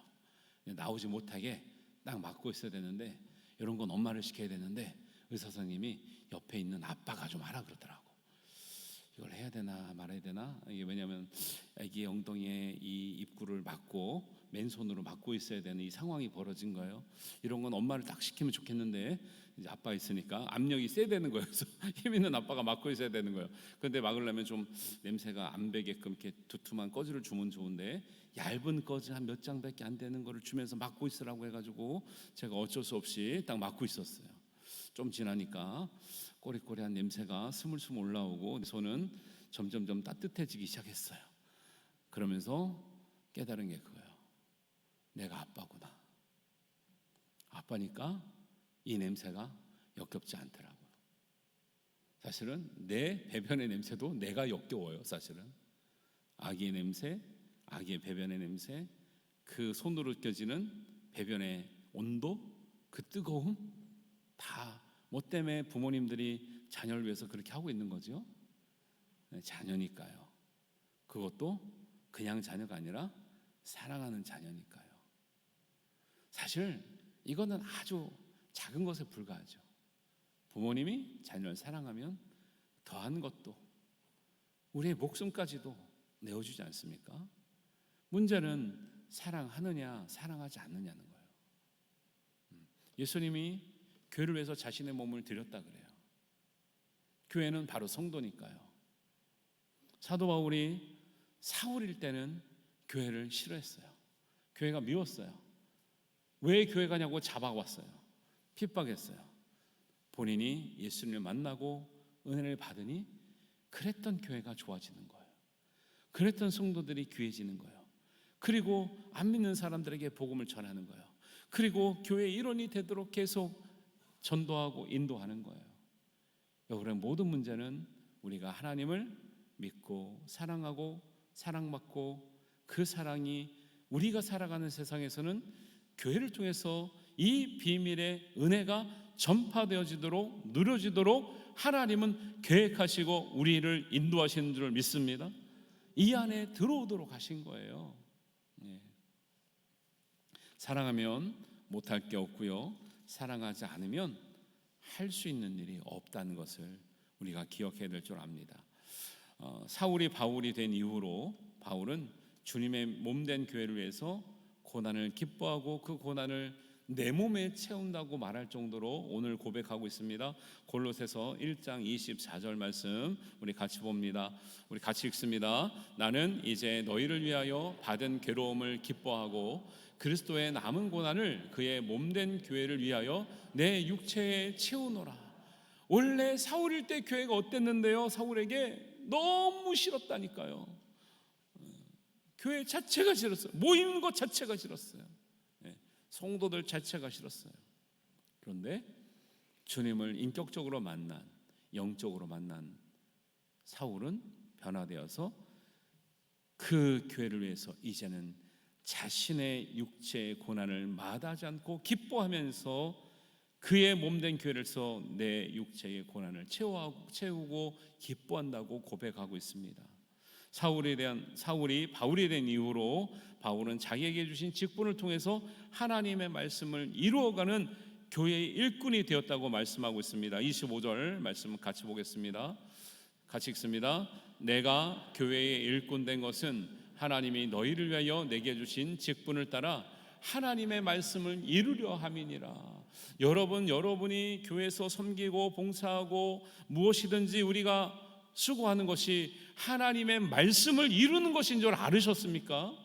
나오지 못하게 딱 막고 있어야 되는데, 이런 건 엄마를 시켜야 되는데 의사 선생님이 옆에 있는 아빠가 좀 하라 그러더라고. 이걸 해야 되나 말아야 되나? 이게 왜냐하면 아기의 엉덩이에 이 입구를 막고 맨손으로 막고 있어야 되는 이 상황이 벌어진 거예요. 이런 건 엄마를 딱 시키면 좋겠는데 이제 아빠 있으니까 압력이 세야 되는 거예요. 그래서 힘 있는 아빠가 막고 있어야 되는 거예요. 그런데 막으려면 좀 냄새가 안 배게끔 이렇게 두툼한 꺼즈를 주면 좋은데, 얇은 꺼즈 한 몇 장밖에 안 되는 거를 주면서 막고 있으라고 해가지고 제가 어쩔 수 없이 딱 막고 있었어요. 좀 지나니까 꼬리꼬리한 냄새가 스물스물 올라오고 손은 점점점 따뜻해지기 시작했어요. 그러면서 깨달은 게 그거예요. 내가 아빠구나. 아빠니까 이 냄새가 역겹지 않더라고요. 사실은 내 배변의 냄새도 내가 역겨워요. 사실은 아기의 냄새, 아기의 배변의 냄새, 그 손으로 느껴지는 배변의 온도, 그 뜨거움, 다 뭐 때문에 부모님들이 자녀를 위해서 그렇게 하고 있는 거죠? 자녀니까요. 그것도 그냥 자녀가 아니라 사랑하는 자녀니까요. 사실 이거는 아주 작은 것에 불과하죠. 부모님이 자녀를 사랑하면 더한 것도, 우리의 목숨까지도 내어주지 않습니까? 문제는 사랑하느냐 사랑하지 않느냐는 거예요. 예수님이 교회를 위해서 자신의 몸을 드렸다 그래요. 교회는 바로 성도니까요. 사도 바울이 사울일 때는 교회를 싫어했어요. 교회가 미웠어요. 왜 교회 가냐고 잡아왔어요. 핍박했어요. 본인이 예수님을 만나고 은혜를 받으니 그랬던 교회가 좋아지는 거예요. 그랬던 성도들이 귀해지는 거예요. 그리고 안 믿는 사람들에게 복음을 전하는 거예요. 그리고 교회의 일원이 되도록 계속 전도하고 인도하는 거예요. 여러분의 모든 문제는 우리가 하나님을 믿고 사랑하고 사랑받고, 그 사랑이 우리가 살아가는 세상에서는 교회를 통해서 이 비밀의 은혜가 전파되어지도록, 누려지도록 하나님은 계획하시고 우리를 인도하시는 줄 믿습니다. 이 안에 들어오도록 하신 거예요. 사랑하면 못할 게 없고요, 사랑하지 않으면 할 수 있는 일이 없다는 것을 우리가 기억해야 될 줄 압니다. 사울이 바울이 된 이후로 바울은 주님의 몸된 교회를 위해서 고난을 기뻐하고 그 고난을 내 몸에 채운다고 말할 정도로 오늘 고백하고 있습니다. 골로새서 1장 24절 말씀 우리 같이 봅니다. 우리 같이 읽습니다. 나는 이제 너희를 위하여 받은 괴로움을 기뻐하고 그리스도의 남은 고난을 그의 몸된 교회를 위하여 내 육체에 채우노라. 원래 사울일 때 교회가 어땠는데요? 사울에게 너무 싫었다니까요. 교회 자체가 싫었어요. 모이는 것 자체가 싫었어요. 성도들 자체가 싫었어요. 그런데 주님을 인격적으로 만난, 영적으로 만난 사울은 변화되어서 그 교회를 위해서 이제는 자신의 육체의 고난을 마다하지 않고 기뻐하면서 그의 몸된 교회를서 내 육체의 고난을 채우고 기뻐한다고 고백하고 있습니다. 사울이 바울이 된 이후로 바울은 자기에게 주신 직분을 통해서 하나님의 말씀을 이루어가는 교회의 일꾼이 되었다고 말씀하고 있습니다. 25절 말씀 같이 보겠습니다. 같이 읽습니다. 내가 교회의 일꾼 된 것은 하나님이 너희를 위하여 내게 주신 직분을 따라 하나님의 말씀을 이루려 함이니라. 여러분이 교회에서 섬기고 봉사하고 무엇이든지 우리가 수고하는 것이 하나님의 말씀을 이루는 것인 줄 알으셨습니까?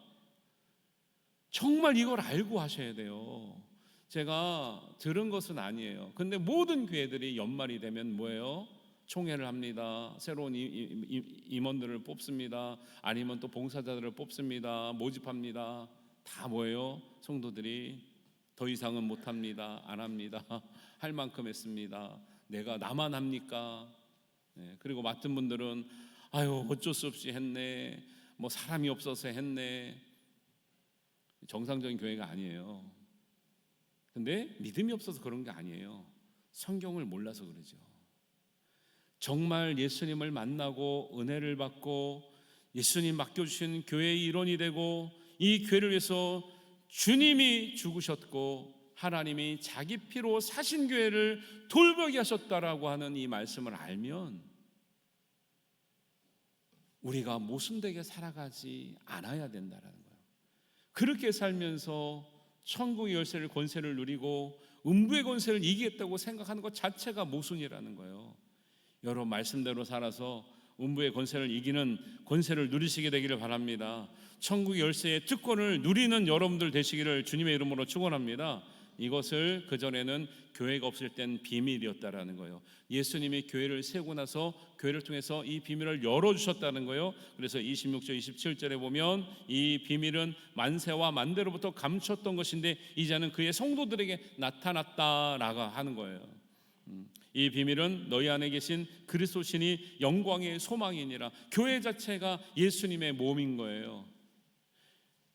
정말 이걸 알고 하셔야 돼요. 제가 들은 것은 아니에요. 근데 모든 교회들이 연말이 되면 뭐예요? 총회를 합니다. 새로운 임원들을 뽑습니다. 아니면 또 봉사자들을 뽑습니다. 모집합니다. 다 뭐예요? 성도들이 더 이상은 못합니다. 안 합니다. 할 만큼 했습니다. 나만 합니까? 네, 그리고 맡은 분들은 아유 어쩔 수 없이 했네. 뭐 사람이 없어서 했네. 정상적인 교회가 아니에요. 근데 믿음이 없어서 그런 게 아니에요. 성경을 몰라서 그러죠. 정말 예수님을 만나고 은혜를 받고 예수님 맡겨주신 교회의 일원이 되고 이 교회를 위해서 주님이 죽으셨고 하나님이 자기 피로 사신 교회를 돌보게 하셨다라고 하는 이 말씀을 알면 우리가 모순되게 살아가지 않아야 된다라는 거예요. 그렇게 살면서 천국의 열쇠를 권세를 누리고 음부의 권세를 이기겠다고 생각하는 것 자체가 모순이라는 거예요. 여러분 말씀대로 살아서 음부의 권세를 이기는 권세를 누리시게 되기를 바랍니다. 천국의 열쇠의 특권을 누리는 여러분들 되시기를 주님의 이름으로 축원합니다. 이것을 그전에는 교회가 없을 땐 비밀이었다라는 거예요. 예수님이 교회를 세우고 나서 교회를 통해서 이 비밀을 열어주셨다는 거예요. 그래서 26절 27절에 보면 이 비밀은 만세와 만대로부터 감췄던 것인데 이제는 그의 성도들에게 나타났다라고 하는 거예요. 이 비밀은 너희 안에 계신 그리스도신이 영광의 소망이니라. 교회 자체가 예수님의 몸인 거예요.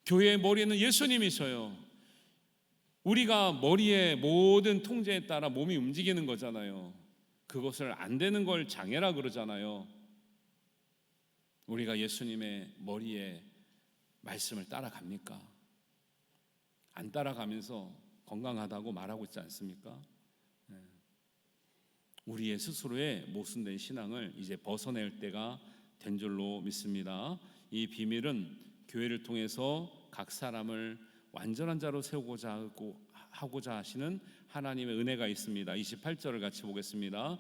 교회의 머리에는 예수님이셔요. 우리가 머리의 모든 통제에 따라 몸이 움직이는 거잖아요. 그것을 안 되는 걸 장애라 그러잖아요. 우리가 예수님의 머리에 말씀을 따라갑니까? 안 따라가면서 건강하다고 말하고 있지 않습니까? 우리의 스스로의 모순된 신앙을 이제 벗어낼 때가 된 줄로 믿습니다. 이 비밀은 교회를 통해서 각 사람을 완전한 자로 세우고자 하고자 하시는 하나님의 은혜가 있습니다. 28절을 같이 보겠습니다.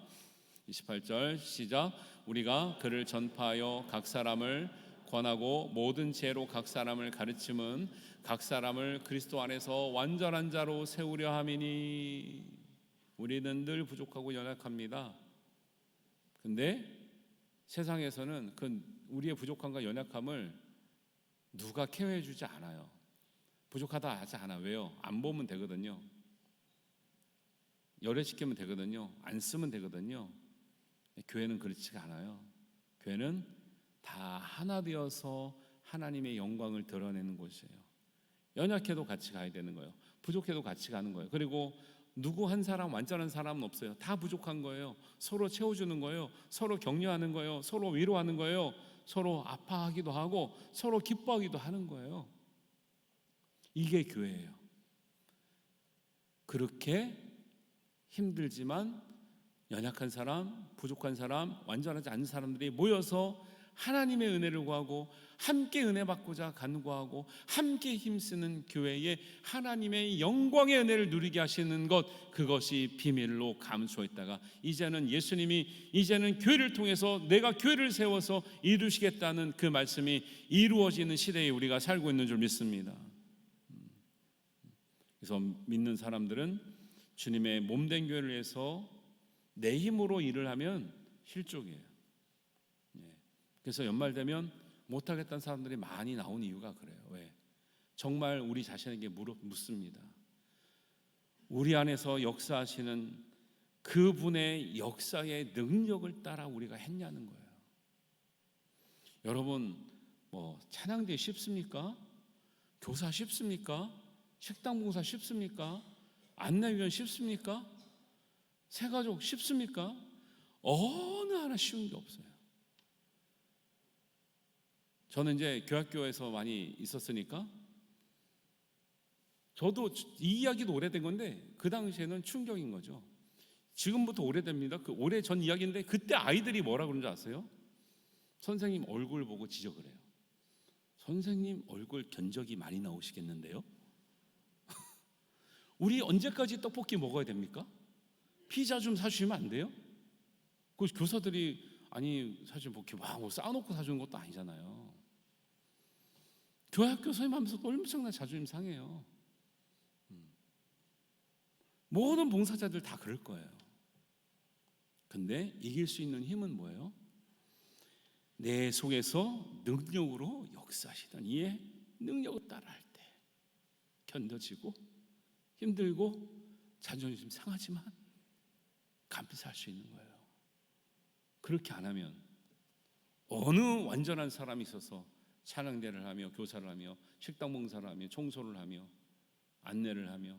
28절 시작. 우리가 그를 전파하여 각 사람을 권하고 모든 지혜로 각 사람을 가르침은 각 사람을 그리스도 안에서 완전한 자로 세우려 함이니. 우리는 늘 부족하고 연약합니다. 근데 세상에서는 그 우리의 부족함과 연약함을 누가 케어해 주지 않아요. 부족하다 하지 않아. 왜요? 안 보면 되거든요. 열애시키면 되거든요. 안 쓰면 되거든요. 교회는 그렇지가 않아요. 교회는 다 하나 되어서 하나님의 영광을 드러내는 곳이에요. 연약해도 같이 가야 되는 거예요. 부족해도 같이 가는 거예요. 그리고 누구 한 사람 완전한 사람은 없어요. 다 부족한 거예요. 서로 채워주는 거예요. 서로 격려하는 거예요. 서로 위로하는 거예요. 서로 아파하기도 하고 서로 기뻐하기도 하는 거예요. 이게 교회예요. 그렇게 힘들지만 연약한 사람, 부족한 사람, 완전하지 않은 사람들이 모여서 하나님의 은혜를 구하고 함께 은혜 받고자 간구하고 함께 힘쓰는 교회에 하나님의 영광의 은혜를 누리게 하시는 것, 그것이 비밀로 감추어있다가 이제는 예수님이 이제는 교회를 통해서 내가 교회를 세워서 이루시겠다는 그 말씀이 이루어지는 시대에 우리가 살고 있는 줄 믿습니다. 그래서 믿는 사람들은 주님의 몸된 교회를 위해서 내 힘으로 일을 하면 실족이에요. 그래서 연말 되면 못하겠다는 사람들이 많이 나온 이유가 그래요. 왜? 정말 우리 자신에게 묻습니다. 우리 안에서 역사하시는 그분의 역사의 능력을 따라 우리가 했냐는 거예요. 여러분, 찬양대 쉽습니까? 교사 쉽습니까? 식당 봉사 쉽습니까? 안내위원 쉽습니까? 새가족 쉽습니까? 어느 하나 쉬운 게 없어요. 저는 이제 교학교에서 많이 있었으니까 저도 이 이야기도 오래된 건데 그 당시에는 충격인 거죠. 지금부터 오래됩니다. 그 오래 전 이야기인데 그때 아이들이 뭐라 그러는지 아세요? 선생님 얼굴 보고 지적을 해요. 선생님 얼굴 견적이 많이 나오시겠는데요? 우리 언제까지 떡볶이 먹어야 됩니까? 피자 좀 사주시면 안 돼요? 그 교사들이 아니 사실 뭐 이렇게 막 쌓아놓고 사주는 것도 아니잖아요. 교학교 선임하면서도 엄청난 자존심 상해요. 모든 봉사자들 다 그럴 거예요. 근데 이길 수 있는 힘은 뭐예요? 내 속에서 능력으로 역사하시던 이의 능력을 따라할 때 견뎌지고 힘들고 자존심 상하지만 감사할 수 있는 거예요. 그렇게 안 하면 어느 완전한 사람이 있어서 찬양대를 하며 교사를 하며 식당 봉사를 하며 청소를 하며 안내를 하며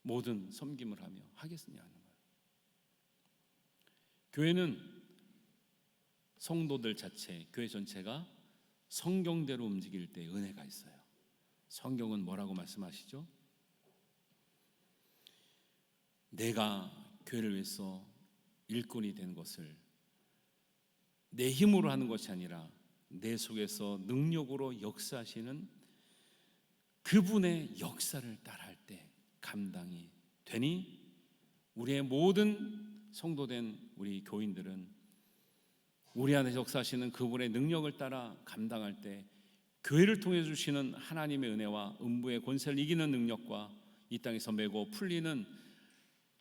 모든 섬김을 하며 하겠느냐 하는 거예요. 교회는 성도들 자체, 교회 전체가 성경대로 움직일 때 은혜가 있어요. 성경은 뭐라고 말씀하시죠? 내가 교회를 위해서 일꾼이 된 것을 내 힘으로 하는 것이 아니라 내 속에서 능력으로 역사하시는 그분의 역사를 따라할 때 감당이 되니 우리의 모든 성도된 우리 교인들은 우리 안에 역사하시는 그분의 능력을 따라 감당할 때 교회를 통해 주시는 하나님의 은혜와 음부의 권세를 이기는 능력과 이 땅에서 메고 풀리는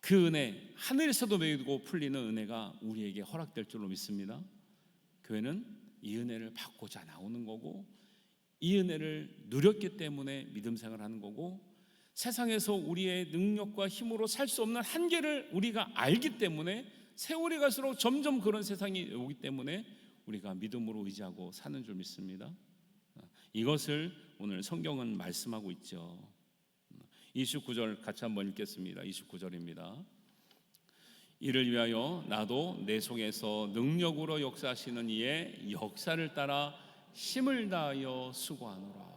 그 은혜, 하늘에서도 메고 풀리는 은혜가 우리에게 허락될 줄로 믿습니다. 교회는 이 은혜를 받고자 나오는 거고 이 은혜를 누렸기 때문에 믿음 생활하는 거고 세상에서 우리의 능력과 힘으로 살 수 없는 한계를 우리가 알기 때문에 세월이 갈수록 점점 그런 세상이 오기 때문에 우리가 믿음으로 의지하고 사는 줄 믿습니다. 이것을 오늘 성경은 말씀하고 있죠. 29절 같이 한번 읽겠습니다. 29절입니다. 이를 위하여 나도 내 속에서 능력으로 역사하시는 이의 역사를 따라 힘을 다하여 수고하노라.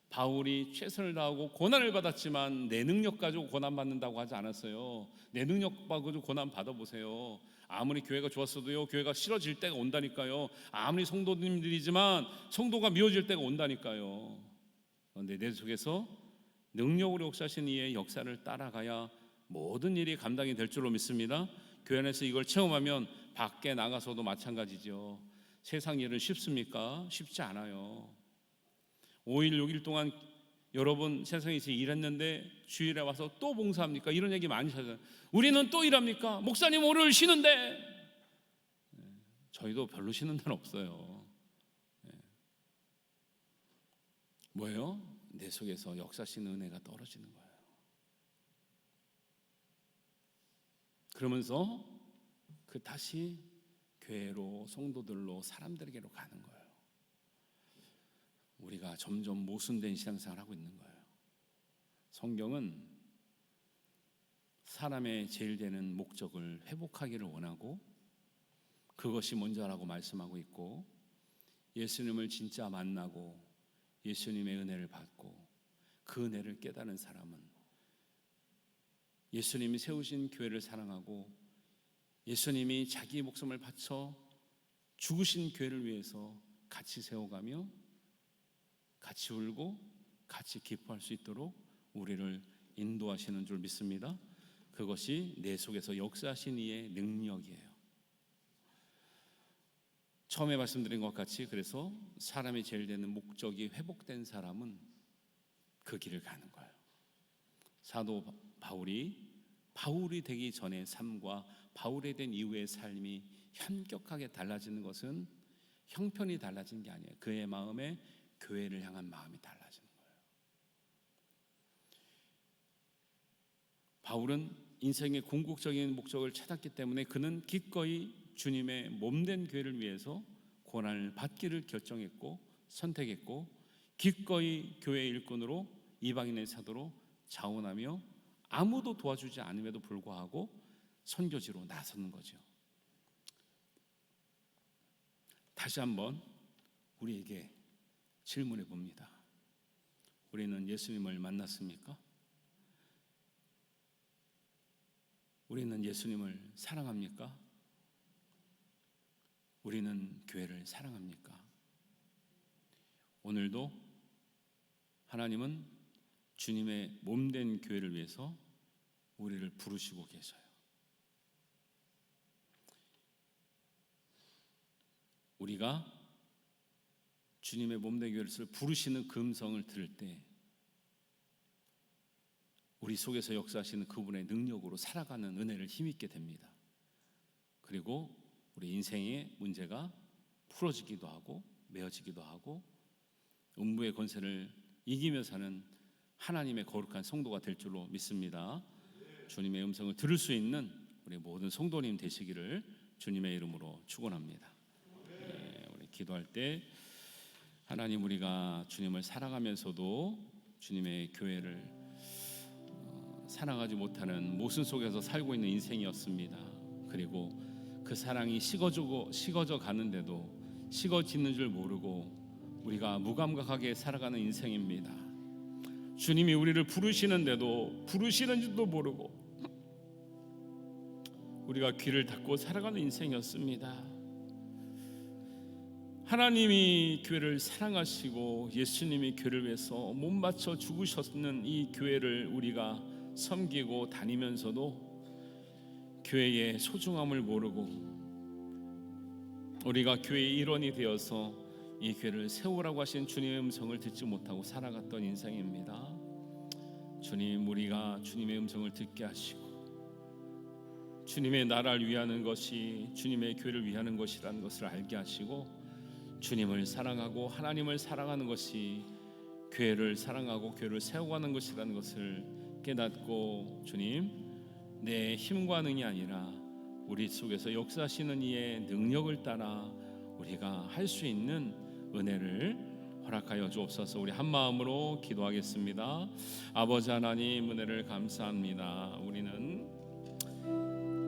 바울이 최선을 다하고 고난을 받았지만 내 능력 가지고 고난 받는다고 하지 않았어요. 내 능력 가지고 고난 받아보세요. 아무리 교회가 좋았어도요, 교회가 싫어질 때가 온다니까요. 아무리 성도님들이지만 성도가 미워질 때가 온다니까요. 그런데 내 속에서 능력으로 역사하신 이의 역사를 따라가야 모든 일이 감당이 될 줄로 믿습니다. 교회 안에서 이걸 체험하면 밖에 나가서도 마찬가지죠. 세상 일은 쉽습니까? 쉽지 않아요. 5일 6일 동안 여러분 세상에서 일했는데 주일에 와서 또 봉사합니까? 이런 얘기 많이 하잖아요. 우리는 또 일합니까? 목사님 오늘 쉬는데. 저희도 별로 쉬는 날 없어요. 뭐예요? 내 속에서 역사하시는 은혜가 떨어지는 거예요. 그러면서 그 다시 교회로 성도들로 사람들에게로 가는 거예요. 우리가 점점 모순된 신앙생활을 하고 있는 거예요. 성경은 사람의 제일 되는 목적을 회복하기를 원하고 그것이 먼저라고 말씀하고 있고 예수님을 진짜 만나고 예수님의 은혜를 받고 그 은혜를 깨닫는 사람은 예수님이 세우신 교회를 사랑하고 예수님이 자기 목숨을 바쳐 죽으신 교회를 위해서 같이 세워가며 같이 울고 같이 기뻐할 수 있도록 우리를 인도하시는 줄 믿습니다. 그것이 내 속에서 역사하신 이의 능력이에요. 처음에 말씀드린 것 같이 그래서 사람이 제일 되는 목적이 회복된 사람은 그 길을 가는 거예요. 사도 바울이 되기 전의 삶과 바울이 된 이후의 삶이 현격하게 달라지는 것은 형편이 달라진 게 아니에요. 그의 마음에 교회를 향한 마음이 달라지는 거예요. 바울은 인생의 궁극적인 목적을 찾았기 때문에 그는 기꺼이 주님의 몸된 교회를 위해서 고난을 받기를 결정했고 선택했고 기꺼이 교회의 일꾼으로 이방인의 사도로 자원하며 아무도 도와주지 않음에도 불구하고 선교지로 나서는 거죠. 다시 한번 우리에게 질문해 봅니다. 우리는 예수님을 만났습니까? 우리는 예수님을 사랑합니까? 우리는 교회를 사랑합니까? 오늘도 하나님은 주님의 몸된 교회를 위해서 우리를 부르시고 계셔요. 우리가 주님의 몸된 교회를 부르시는 그 음성을 들을 때 우리 속에서 역사하시는 그분의 능력으로 살아가는 은혜를 힘입게 됩니다. 그리고 우리 인생의 문제가 풀어지기도 하고 메어지기도 하고 음부의 권세를 이기며 사는 하나님의 거룩한 성도가 될 줄로 믿습니다. 주님의 음성을 들을 수 있는 우리 모든 성도님 되시기를 주님의 이름으로 축원합니다. 우리 기도할 때 하나님, 우리가 주님을 사랑하면서도 주님의 교회를 사랑하지 못하는 모순 속에서 살고 있는 인생이었습니다. 그리고 그 사랑이 식어져 가는데도 식어지는 줄 모르고 우리가 무감각하게 살아가는 인생입니다. 주님이 우리를 부르시는데도 부르시는지도 모르고 우리가 귀를 닫고 살아가는 인생이었습니다. 하나님이 교회를 사랑하시고 예수님이 교회를 위해서 못 맞춰 죽으셨는 이 교회를 우리가 섬기고 다니면서도 교회의 소중함을 모르고 우리가 교회의 일원이 되어서 이 교회를 세우라고 하신 주님의 음성을 듣지 못하고 살아갔던 인생입니다. 주님, 우리가 주님의 음성을 듣게 하시고 주님의 나라를 위하는 것이 주님의 교회를 위하는 것이라는 것을 알게 하시고 주님을 사랑하고 하나님을 사랑하는 것이 교회를 사랑하고 교회를 세워가는 것이라는 것을 깨닫고 주님, 내 힘과 능이 아니라 우리 속에서 역사하시는 이의 능력을 따라 우리가 할 수 있는 은혜를 허락하여 주옵소서. 우리 한 마음으로 기도하겠습니다. 아버지 하나님, 은혜를 감사합니다. 우리는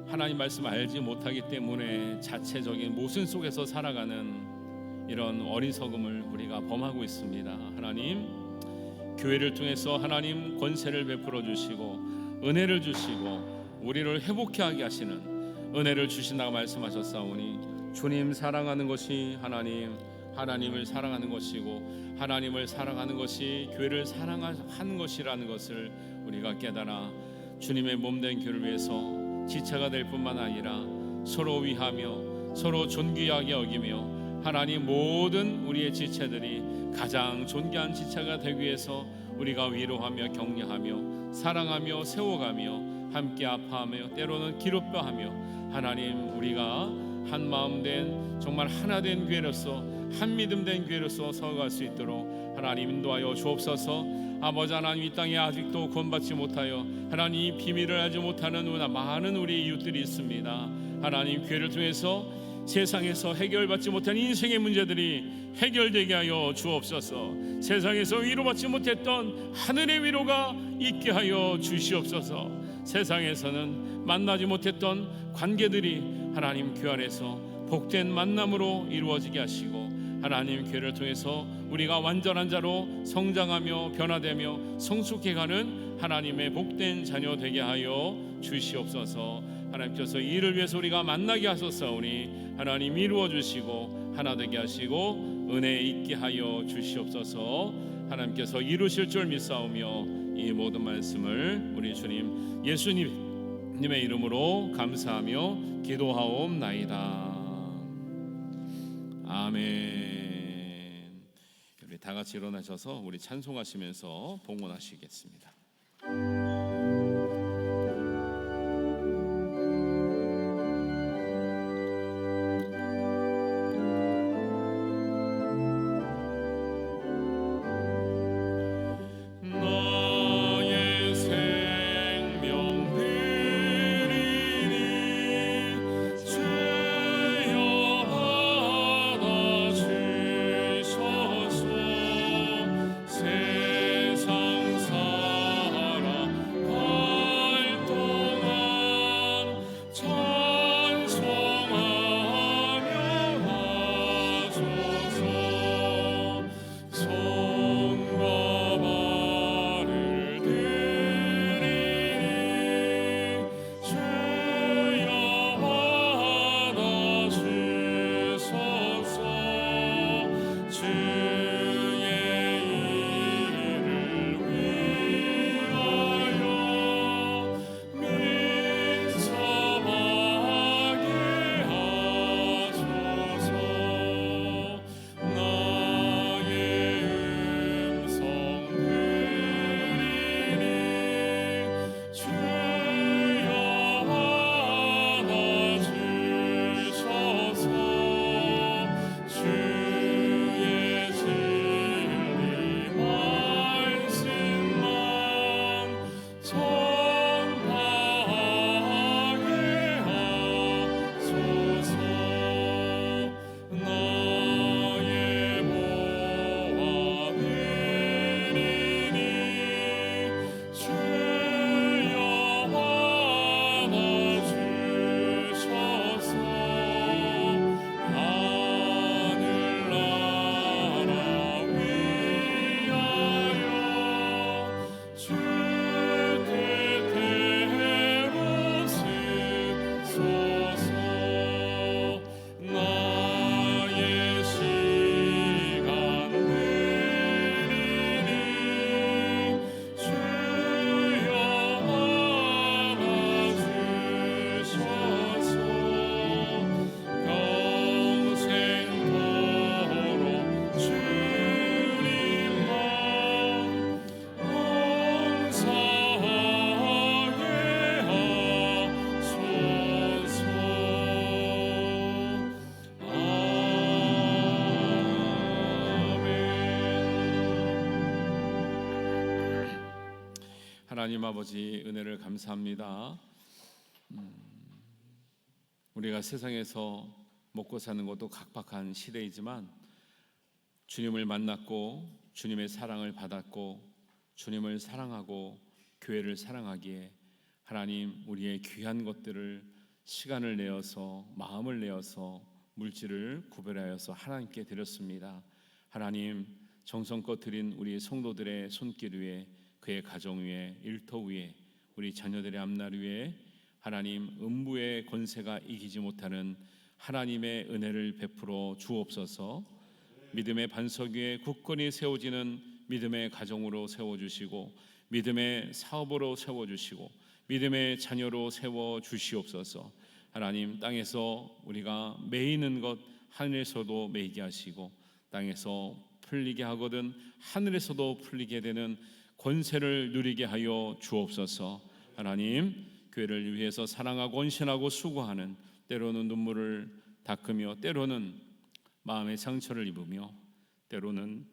하나님 말씀 알지 못하기 때문에 자체적인 모순 속에서 살아가는 이런 어리석음을 우리가 범하고 있습니다. 하나님, 교회를 통해서 하나님 권세를 베풀어 주시고 은혜를 주시고 우리를 회복케 하게 하시는 은혜를 주신다고 말씀하셨사오니 주님 사랑하는 것이 하나님을 사랑하는 것이고 하나님을 사랑하는 것이 교회를 사랑하는 것이라는 것을 우리가 깨달아 주님의 몸된 교회를 위해서 지체가 될 뿐만 아니라 서로 위하며 서로 존귀하게 여기며 하나님, 모든 우리의 지체들이 가장 존귀한 지체가 되기 위해서 우리가 위로하며 격려하며 사랑하며 세워가며 함께 아파하며 때로는 기롭혀하며 하나님, 우리가 한 마음 된 정말 하나 된 교회로서 한 믿음 된 교회로서 서어갈 수 있도록 하나님 인도하여 주옵소서. 아버지 하나님, 이 땅에 아직도 구원받지 못하여 하나님 비밀을 알지 못하는 많은 우리 이웃들이 있습니다. 하나님, 교회를 통해서 세상에서 해결받지 못한 인생의 문제들이 해결되게 하여 주옵소서. 세상에서 위로받지 못했던 하늘의 위로가 있게 하여 주시옵소서. 세상에서는 만나지 못했던 관계들이 하나님 교회 안에서 복된 만남으로 이루어지게 하시고 하나님 교회를 통해서 우리가 완전한 자로 성장하며 변화되며 성숙해가는 하나님의 복된 자녀 되게 하여 주시옵소서. 하나님께서 이를 위해서 우리가 만나게 하셨사오니 하나님 이루어 주시고 하나 되게 하시고 은혜 있게 하여 주시옵소서. 하나님께서 이루실 줄 믿사오며 이 모든 말씀을 우리 주님 예수님의 이름으로 감사하며 기도하옵나이다. 아멘. 우리 다 같이 일어나셔서 우리 찬송하시면서 봉헌하시겠습니다. 세상 사 하나님 아버지 은혜를 감사합니다. 우리가 세상에서 먹고 사는 것도 각박한 시대이지만 주님을 만났고 주님의 사랑을 받았고 주님을 사랑하고 교회를 사랑하기에 하나님 우리의 귀한 것들을 시간을 내어서 마음을 내어서 물질을 구별하여서 하나님께 드렸습니다. 하나님 정성껏 드린 우리 성도들의 손길 위에 그의 가정 위에 일터 위에 우리 자녀들의 앞날 위에 하나님 음부의 권세가 이기지 못하는 하나님의 은혜를 베풀어 주옵소서. 믿음의 반석 위에 굳건히 세워지는 믿음의 가정으로 세워주시고 믿음의 사업으로 세워주시고 믿음의 자녀로 세워주시옵소서. 하나님 땅에서 우리가 매이는 것 하늘에서도 매이게 하시고 땅에서 풀리게 하거든 하늘에서도 풀리게 되는 권세를 누리게 하여 주옵소서. 하나님 교회를 위해서 사랑하고 헌신하고 수고하는 때로는 눈물을 닦으며 때로는 마음의 상처를 입으며 때로는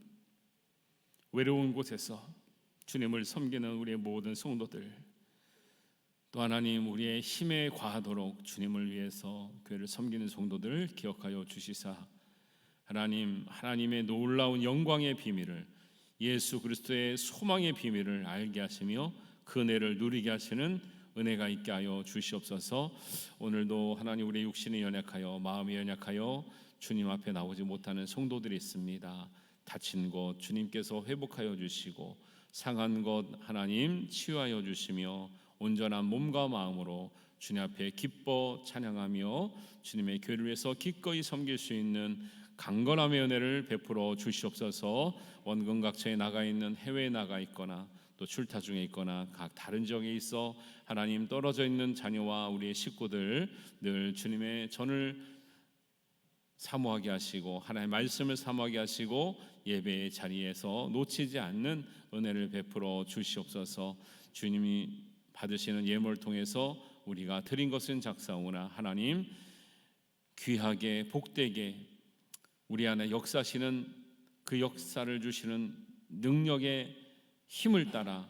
외로운 곳에서 주님을 섬기는 우리의 모든 성도들 또 하나님 우리의 힘에 과하도록 주님을 위해서 교회를 섬기는 성도들을 기억하여 주시사 하나님의 놀라운 영광의 비밀을 예수 그리스도의 소망의 비밀을 알게 하시며 그 은혜를 누리게 하시는 은혜가 있게 하여 주시옵소서. 오늘도 하나님 우리의 육신이 연약하여 마음이 연약하여 주님 앞에 나오지 못하는 성도들이 있습니다. 다친 것 주님께서 회복하여 주시고 상한 것 하나님 치유하여 주시며 온전한 몸과 마음으로 주님 앞에 기뻐 찬양하며 주님의 교회를 위해서 기꺼이 섬길 수 있는 강건함의 은혜를 베풀어 주시옵소서. 원근 각처에 나가 있는 해외에 나가 있거나 또 출타 중에 있거나 각 다른 지역에 있어 하나님 떨어져 있는 자녀와 우리의 식구들 늘 주님의 전을 사모하게 하시고 하나님의 말씀을 사모하게 하시고 예배의 자리에서 놓치지 않는 은혜를 베풀어 주시옵소서. 주님이 받으시는 예물을 통해서 우리가 드린 것은 작사오나 하나님 귀하게 복되게 우리 안에 역사하시는 그 역사를 주시는 능력의 힘을 따라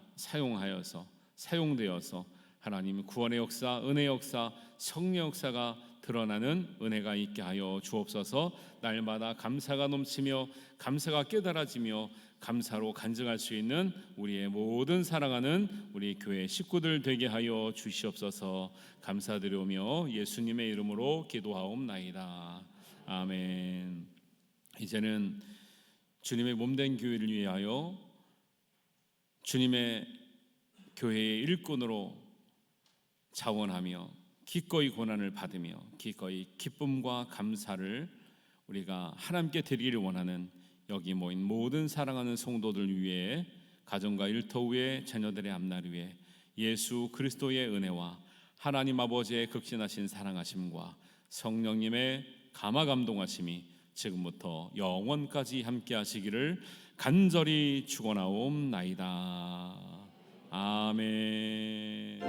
사용되어서 하나님 구원의 역사, 은혜의 역사, 성령 역사가 드러나는 은혜가 있게 하여 주옵소서. 날마다 감사가 넘치며 감사가 깨달아지며 감사로 간증할 수 있는 우리의 모든 사랑하는 우리 교회 식구들 되게 하여 주시옵소서. 감사드리며 예수님의 이름으로 기도하옵나이다. 아멘. 이제는 주님의 몸된 교회를 위하여 주님의 교회의 일꾼으로 자원하며 기꺼이 고난을 받으며 기꺼이 기쁨과 감사를 우리가 하나님께 드리기를 원하는 여기 모인 모든 사랑하는 성도들 위해 가정과 일터 위에 자녀들의 앞날 위에 예수 그리스도의 은혜와 하나님 아버지의 극진하신 사랑하심과 성령님의 감화 감동하심이 지금부터 영원까지 함께 하시기를 간절히 축원하옵나이다. 아멘.